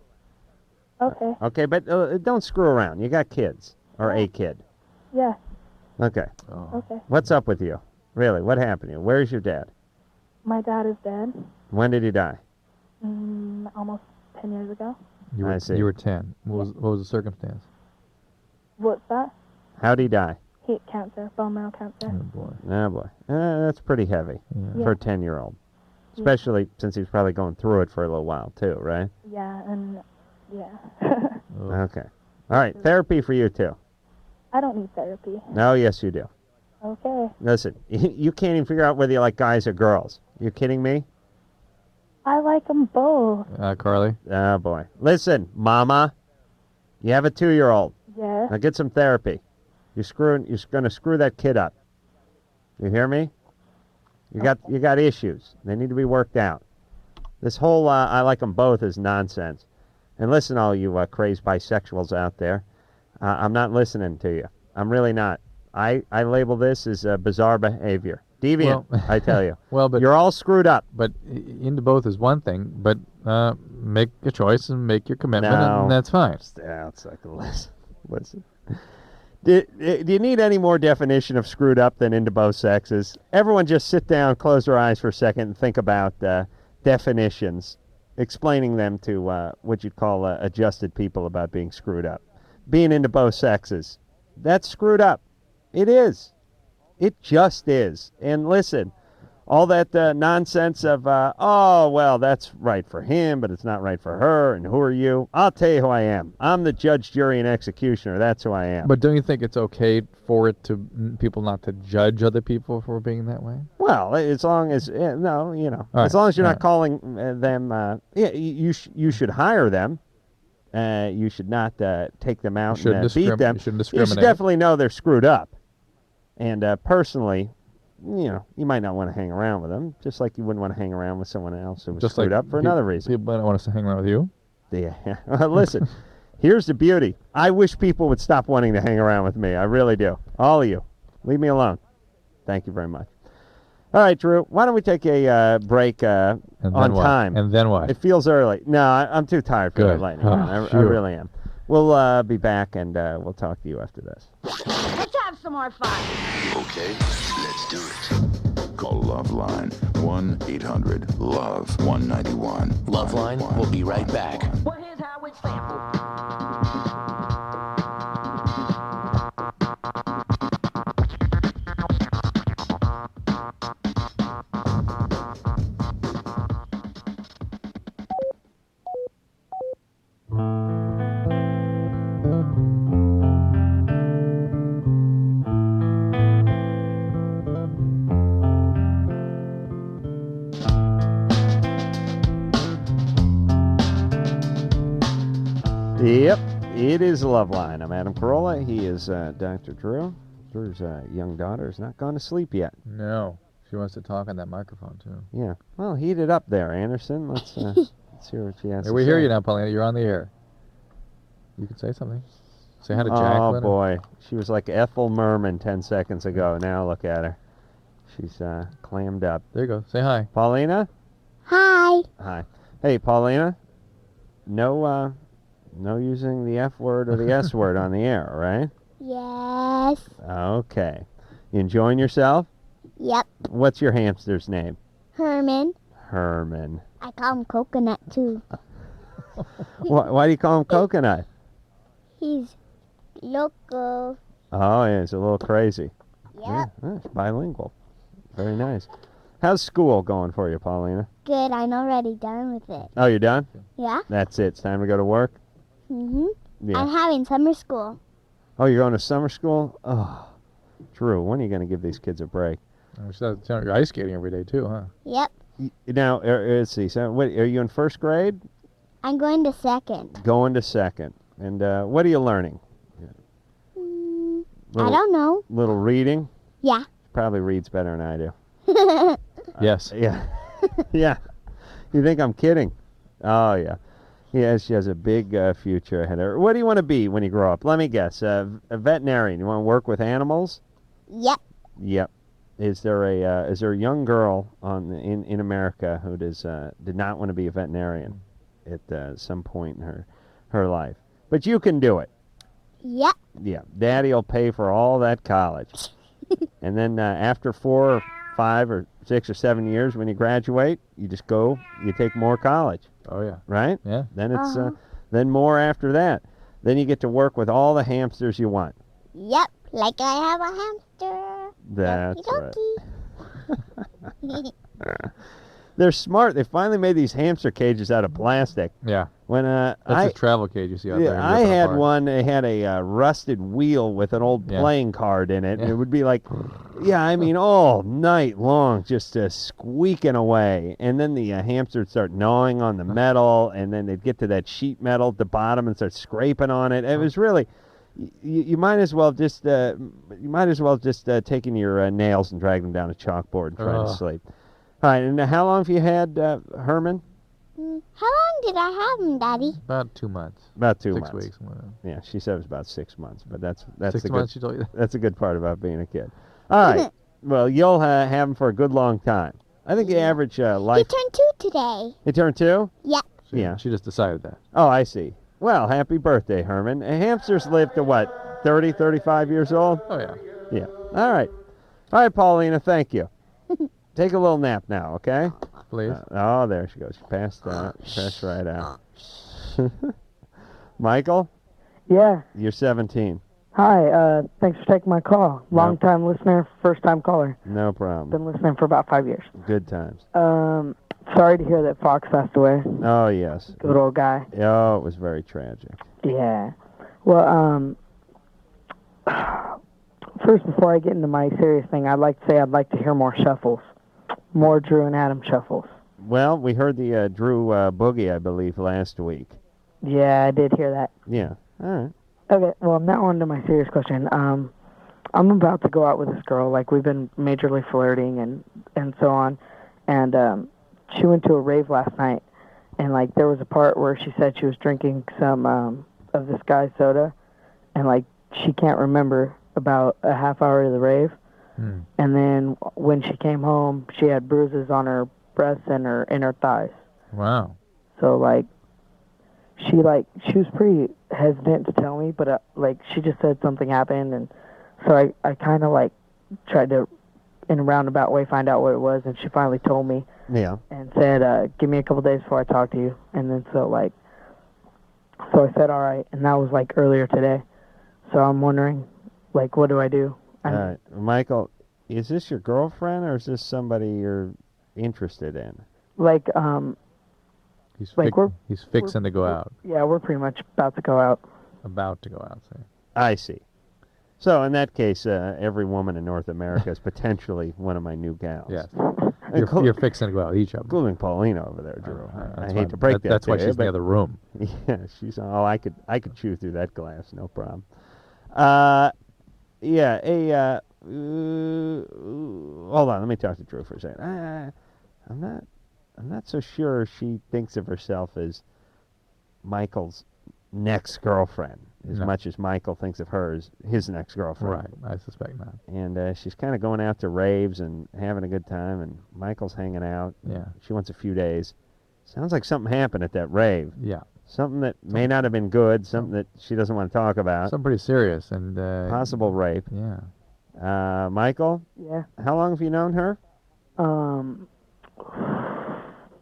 Okay. Okay, but don't screw around. You got kids or a kid. Yeah. Okay. Okay. What's up with you? Really? What happened to you? Where's your dad? My dad is dead. When did he die? Almost 10 years ago. I see. You were 10. What was the circumstance? What's that? How'd he die? Heat cancer, bone marrow cancer. Oh, boy. That's pretty heavy for a 10-year-old. Especially since he was probably going through it for a little while, too, right? Yeah, and yeah. Okay. All right. Therapy for you, too. I don't need therapy. No, yes, you do. Okay. Listen, you can't even figure out whether you like guys or girls. You kidding me? I like them both. Carly? Oh, boy. Listen, Mama, you have a 2-year-old. Yes. Now get some therapy. You're going to screw that kid up. You hear me? You got issues. They need to be worked out. This whole I like them both is nonsense. And listen, all you crazed bisexuals out there, I'm not listening to you. I'm really not. I label this as bizarre behavior. Deviant, Well, I tell you. Well, but you're all screwed up. But into both is one thing, but make a choice and make your commitment, No. and that's fine. Yeah, it's like listen. Do you need any more definition of screwed up than into both sexes? Everyone just sit down, close their eyes for a second, and think about definitions, explaining them to what you'd call adjusted people about being screwed up. Being into both sexes, that's screwed up. It is. It just is. And listen, all that nonsense of, oh, well, that's right for him, but it's not right for her, and who are you? I'll tell you who I am. I'm the judge, jury, and executioner. That's who I am. But don't you think it's okay for people not to judge other people for being that way? Well, as long as, no, you know, All as right, long as you're all not calling them, you should hire them. You should not take them out and beat them. You shouldn't You discriminate. should definitely know they're screwed up. And personally, you know, you might not want to hang around with them, just like you wouldn't want to hang around with someone else who was Just screwed like up for another reason. People don't want us to hang around with you. Yeah. Listen, here's the beauty. I wish people would stop wanting to hang around with me. I really do. All of you. Leave me alone. Thank you very much. All right, Drew, why don't we take a break on what? time? And then what? It feels early. No, I'm too tired for that lightning round. I really am. We'll be back, and we'll talk to you after this. Let's have some more fun. Okay, let's do it. Call LoveLine 1-800-LOVE-191. LoveLine will be right back. Well, here's how it's sampled. Yep, it is Loveline. I'm Adam Carolla. He is Dr. Drew. Drew's young daughter has not gone to sleep yet. No, she wants to talk on that microphone too. Yeah, well, heat it up there, Anderson. Let's hear what she has to say. We hear you now, Paulina. You're on the air. You can say something. Say hi to Jacqueline. Oh, boy. She was like Ethel Merman 10 seconds ago. Now look at her. She's clammed up. There you go. Say hi. Paulina? Hi. Hi. Hey, Paulina. No using the F word or the S word on the air, right? Yes. Okay. You enjoying yourself? Yep. What's your hamster's name? Herman. Herman. I call him Coconut, too. Why do you call him Coconut? He's loco. Oh, yeah, he's a little crazy. Yep. Yeah, it's bilingual. Very nice. How's school going for you, Paulina? Good. I'm already done with it. Oh, you're done? Yeah. That's it. It's time to go to work? Mm-hmm. Yeah. I'm having summer school. Oh, you're going to summer school? Oh, Drew, when are you going to give these kids a break? You're ice skating every day, too, huh? Yep. Now, let's see. So, what, are you in first grade? I'm going to second. Going to second. And what are you learning? I don't know. Little reading? Yeah. Probably reads better than I do. Yes. Yeah. Yeah. You think I'm kidding? Oh, yeah. Yeah, she has a big future ahead of her. What do you want to be when you grow up? Let me guess. A veterinarian. You want to work with animals? Yep. Yep. Is there a young girl in America who did not want to be a veterinarian at some point in her life? But you can do it. Yep. Yeah. Daddy will pay for all that college. And then after 4 or 5 or 6 or 7 years, when you graduate, you just go, you take more college. Oh, yeah. Right? Yeah. Then it's then more after that. Then you get to work with all the hamsters you want. Yep. Like I have a hamster. That's right. They're smart. They finally made these hamster cages out of plastic. Yeah. When That's a travel cage you see out there. I had one. It had a rusted wheel with an old playing card in it. Yeah. It would be like, all night long, just squeaking away. And then the hamster would start gnawing on the metal, and then they'd get to that sheet metal at the bottom and start scraping on it. It was really, you might as well just taking your nails and drag them down a chalkboard and try to sleep. All right, and how long have you had Herman? How long did I have him, Daddy? About 2 months. About 2 months. 6 weeks. Yeah, she said it was about 6 months, but that's 6 the months. good, She told you that? That's a good part about being a kid. All right, well, you'll have him for a good long time. I think the average life. He turned 2 today. He turned 2? Yep. Yeah. She just decided that. Oh, I see. Well, happy birthday, Herman. Hamsters live to what, 30, 35 years old? Oh, yeah. Yeah. All right, Paulina, thank you. Take a little nap now, okay? Please. Oh, there she goes. She passed right out. Michael? Yeah. You're 17. Hi, thanks for taking my call. Long-time listener, first-time caller. No problem. Been listening for about 5 years. Good times. Sorry to hear that Fox passed away. Oh, yes. Good old guy. Oh, it was very tragic. Yeah. Well, first, before I get into my serious thing, I'd like to say I'd like to hear more shuffles. More Drew and Adam shuffles. Well, we heard the Drew Boogie, I believe, last week. Yeah, I did hear that. Yeah. All right. Okay, well, now on to my serious question. I'm about to go out with this girl. Like, we've been majorly flirting and so on. And she went to a rave last night. And, like, there was a part where she said she was drinking some of this guy's soda. And, like, she can't remember about a half hour of the rave. And then when she came home, she had bruises on her breasts and her inner thighs. Wow. So she was pretty hesitant to tell me, but she just said something happened, and so I kind of tried to in a roundabout way find out what it was, and she finally told me. Yeah. And said, give me a couple days before I talk to you. And then so I said all right, and that was earlier today. So I'm wondering what do I do? All right, Michael, is this your girlfriend or is this somebody you're interested in? He's fixing to go out. Yeah, we're pretty much about to go out. About to go out, say. I see. So in that case, every woman in North America is potentially one of my new gals. Yes. You're fixing to go out, each of them. Including Paulina over there, Drew. I hate fine. to break that. That's why to you, she's in the but- other room. Yeah, she's. Oh, I could chew through that glass, no problem. Yeah. Hold on, let me talk to Drew for a second. I'm not so sure she thinks of herself as Michael's next girlfriend as much as Michael thinks of her as his next girlfriend. Right, I suspect not. And she's kind of going out to raves and having a good time, and Michael's hanging out. Yeah. She wants a few days. Sounds like something happened at that rave. Yeah. Something that may not have been good, something that she doesn't want to talk about. Something pretty serious and Possible rape. Yeah. Michael? Yeah. How long have you known her?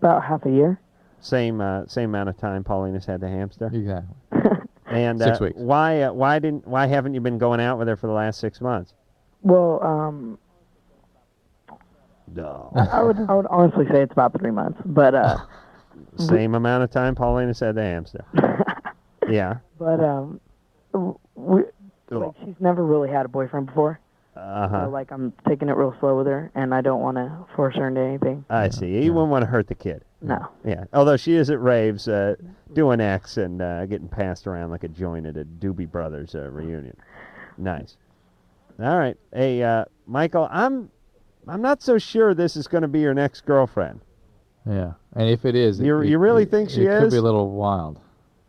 About half a year. Same amount of time Paulina's had the hamster. Exactly. And 6 weeks. Why haven't you been going out with her for the last 6 months? Well, No. I would honestly say it's about 3 months, but Same amount of time Paulina's had the hamster. Yeah. But she's never really had a boyfriend before. Uh-huh. So I'm taking it real slow with her, and I don't want to force her into anything. I see. You wouldn't want to hurt the kid. No. Yeah. Although she is at raves doing X and getting passed around like a joint at a Doobie Brothers reunion. Nice. All right. Hey, Michael, I'm not so sure this is going to be your next girlfriend. Yeah. And if it is, you really think she is? It could be a little wild.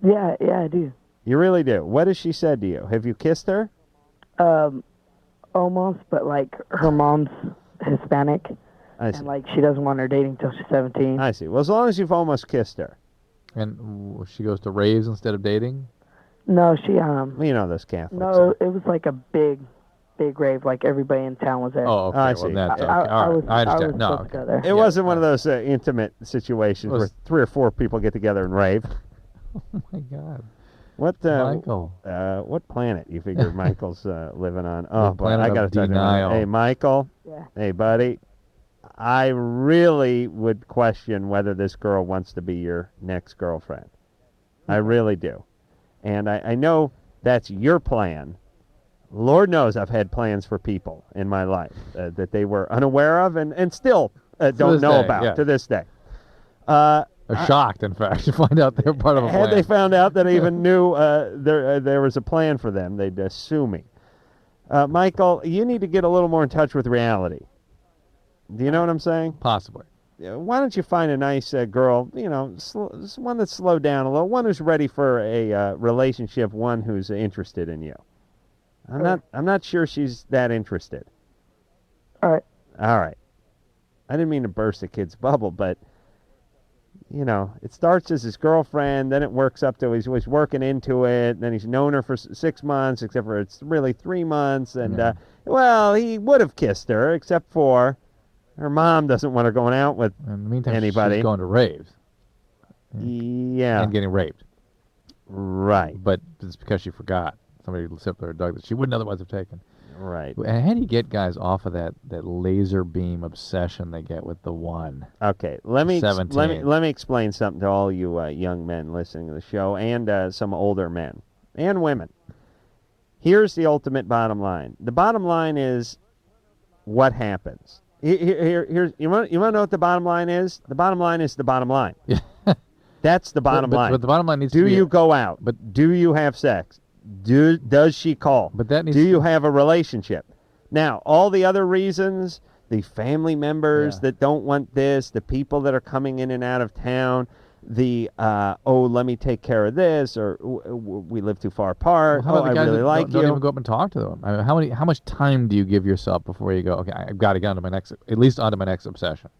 Yeah, I do. You really do. What has she said to you? Have you kissed her? Almost, but her mom's Hispanic, I see. and she doesn't want her dating till she's 17. I see. Well, as long as you've almost kissed her. And she goes to raves instead of dating? No, she You know those Catholics. No, it was a big rave. Everybody in town was there. Oh, okay. I Well, see. that's okay. I All right. I understand. was supposed to go there. It wasn't one of those intimate situations It was- where 3 or 4 people get together and rave. Oh, my God. What Michael. What planet you figure Michael's living on? Oh, The boy, planet I got to of tell you. denial. Hey, Michael. Yeah. Hey, buddy. I really would question whether this girl wants to be your next girlfriend. I really do. And I know that's your plan. Lord knows I've had plans for people in my life that they were unaware of and still don't know about to this day. Shocked, in fact, to find out they're part of a plan. Had they found out that I even knew there was a plan for them, they'd sue me. Michael, you need to get a little more in touch with reality. Do you know what I'm saying? Possibly. Why don't you find a nice girl, one that's slowed down a little, one who's ready for a relationship, one who's interested in you. I'm not sure she's that interested. All right. All right. I didn't mean to burst the kid's bubble, but it starts as his girlfriend, then it works up to he's working into it, then he's known her for 6 months, except for it's really 3 months, and he would have kissed her, except for her mom doesn't want her going out with In the meantime, anybody. she's going to raves. Yeah. And getting raped. Right. But it's because she forgot. Somebody sipped her drug that she wouldn't otherwise have taken. Right. And how do you get guys off of that laser beam obsession they get with the one? Okay, let me 17. let me explain something to all you young men listening to the show, and some older men and women. Here's the ultimate bottom line. The bottom line is what happens. Here's you want to know what the bottom line is? The bottom line is the bottom line. Yeah. That's the bottom line. But the bottom line needs to do be... you go out? But do you have sex? Does she call? But that needs do you have a relationship? Now, all the other reasons, the family members that don't want this, the people that are coming in and out of town, let me take care of this, or we live too far apart. Well, how about the guys really that like don't you. even go up and talk to them? I mean, how much time do you give yourself before you go? Okay, I've got to get on to my next, at least onto my next obsession.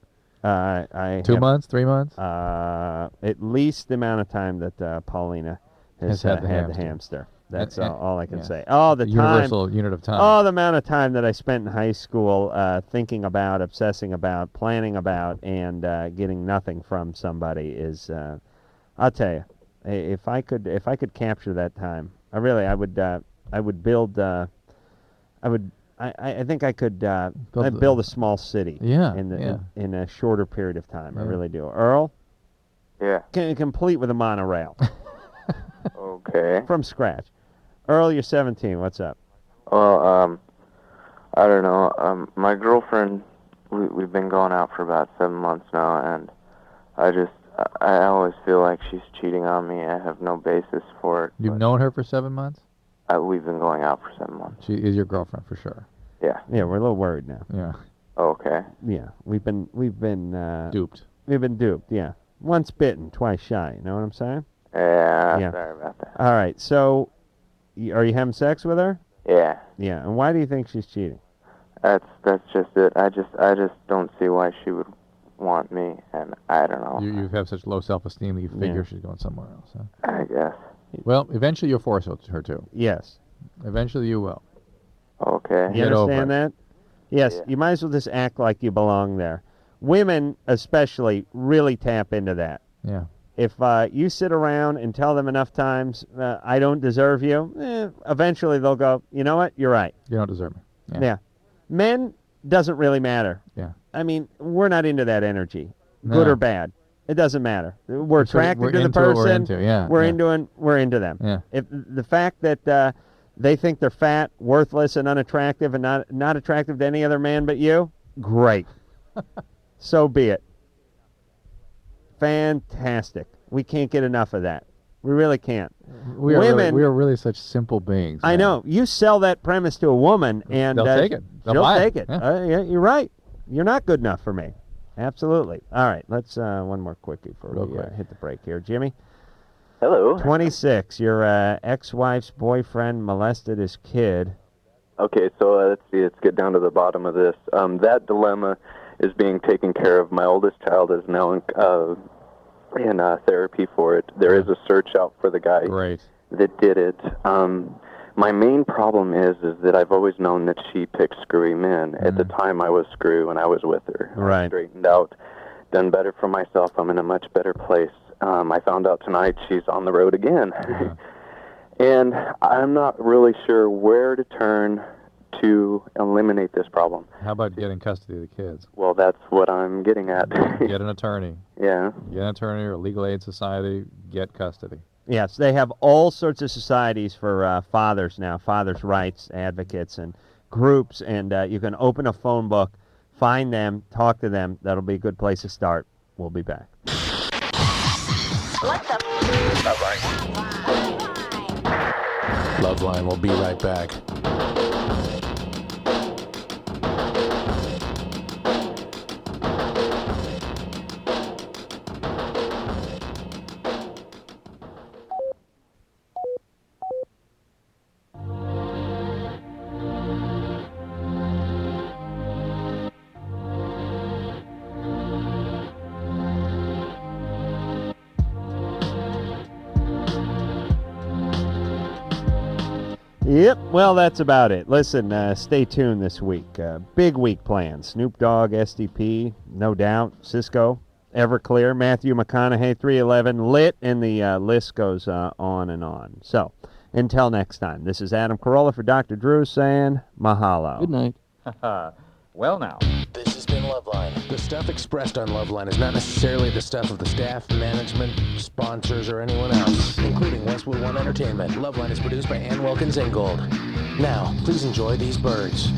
2 months, 3 months. At least the amount of time that Paulina has had the hamster. That's all I can say. Oh, the universal unit of time. Oh, the amount of time that I spent in high school thinking about, obsessing about, planning about, and getting nothing from somebody is. I'll tell you, if I could capture that time, I would build. I think I could build a small city. In a shorter period of time. I really do. Earl. Yeah. Complete with a monorail. Okay. From scratch. Earl, you're 17. What's up? Well, I don't know. My girlfriend, we've been going out for about 7 months now, and I always feel like she's cheating on me. I have no basis for it. You've known her for 7 months? We've been going out for 7 months. She is your girlfriend for sure. Yeah. Yeah, we're a little worried now. Yeah. Okay. Yeah, we've been duped. We've been duped. Yeah. Once bitten, twice shy. You know what I'm saying? Yeah. Sorry about that. All right. So, are you having sex with her? Yeah. Yeah. And why do you think she's cheating? That's just it. I just don't see why she would want me, and I don't know. You have such low self-esteem that you figure she's going somewhere else. Huh? I guess. Well, eventually you'll force her to. Yes. Eventually you will. Okay. You understand that? Yes. You might as well just act like you belong there. Women, especially, really tap into that. Yeah. If you sit around and tell them enough times, I don't deserve you, eventually they'll go, you know what? You're right. You don't deserve me. Yeah. Men, doesn't really matter. Yeah. I mean, we're not into that energy, good or bad. It doesn't matter. We're attracted to the person. We're into them. Yeah. If the fact that they think they're fat, worthless, and unattractive, and not attractive to any other man but you, great. So be it. Fantastic. We can't get enough of that. We really can't. We are really such simple beings. I know. You sell that premise to a woman, and they'll take it. She'll take it. Yeah, you're right. You're not good enough for me. Absolutely. All right. Let's one more quickie before we hit the break here. Jimmy. Hello. 26. Your ex-wife's boyfriend molested his kid. Okay, so let's see. Let's get down to the bottom of this. That dilemma is being taken care of. My oldest child is now in therapy for it. There is a search out for the guy that did it. My main problem is that I've always known that she picks screwy men. At the time, I was screw when I was with her. Right. I straightened out, done better for myself. I'm in a much better place. I found out tonight she's on the road again. And I'm not really sure where to turn to eliminate this problem. How about getting custody of the kids? Well, that's what I'm getting at. Get an attorney. Yeah. Get an attorney or a legal aid society. Get custody. Yes, they have all sorts of societies for fathers now, fathers' rights advocates and groups, and you can open a phone book, find them, talk to them. That'll be a good place to start. We'll be back. LoveLine will be right back. Yep, well, that's about it. Listen, stay tuned this week. Big week planned. Snoop Dogg, SDP, no doubt, Cisco, Everclear, Matthew McConaughey, 311, lit, and the list goes on and on. So, until next time, this is Adam Carolla for Dr. Drew saying mahalo. Good night. Well now. This has been LoveLine. The stuff expressed on LoveLine is not necessarily the stuff of the staff, management, sponsors, or anyone else, including Westwood One Entertainment. LoveLine is produced by Ann Wilkins Ingold. Now, please enjoy these birds.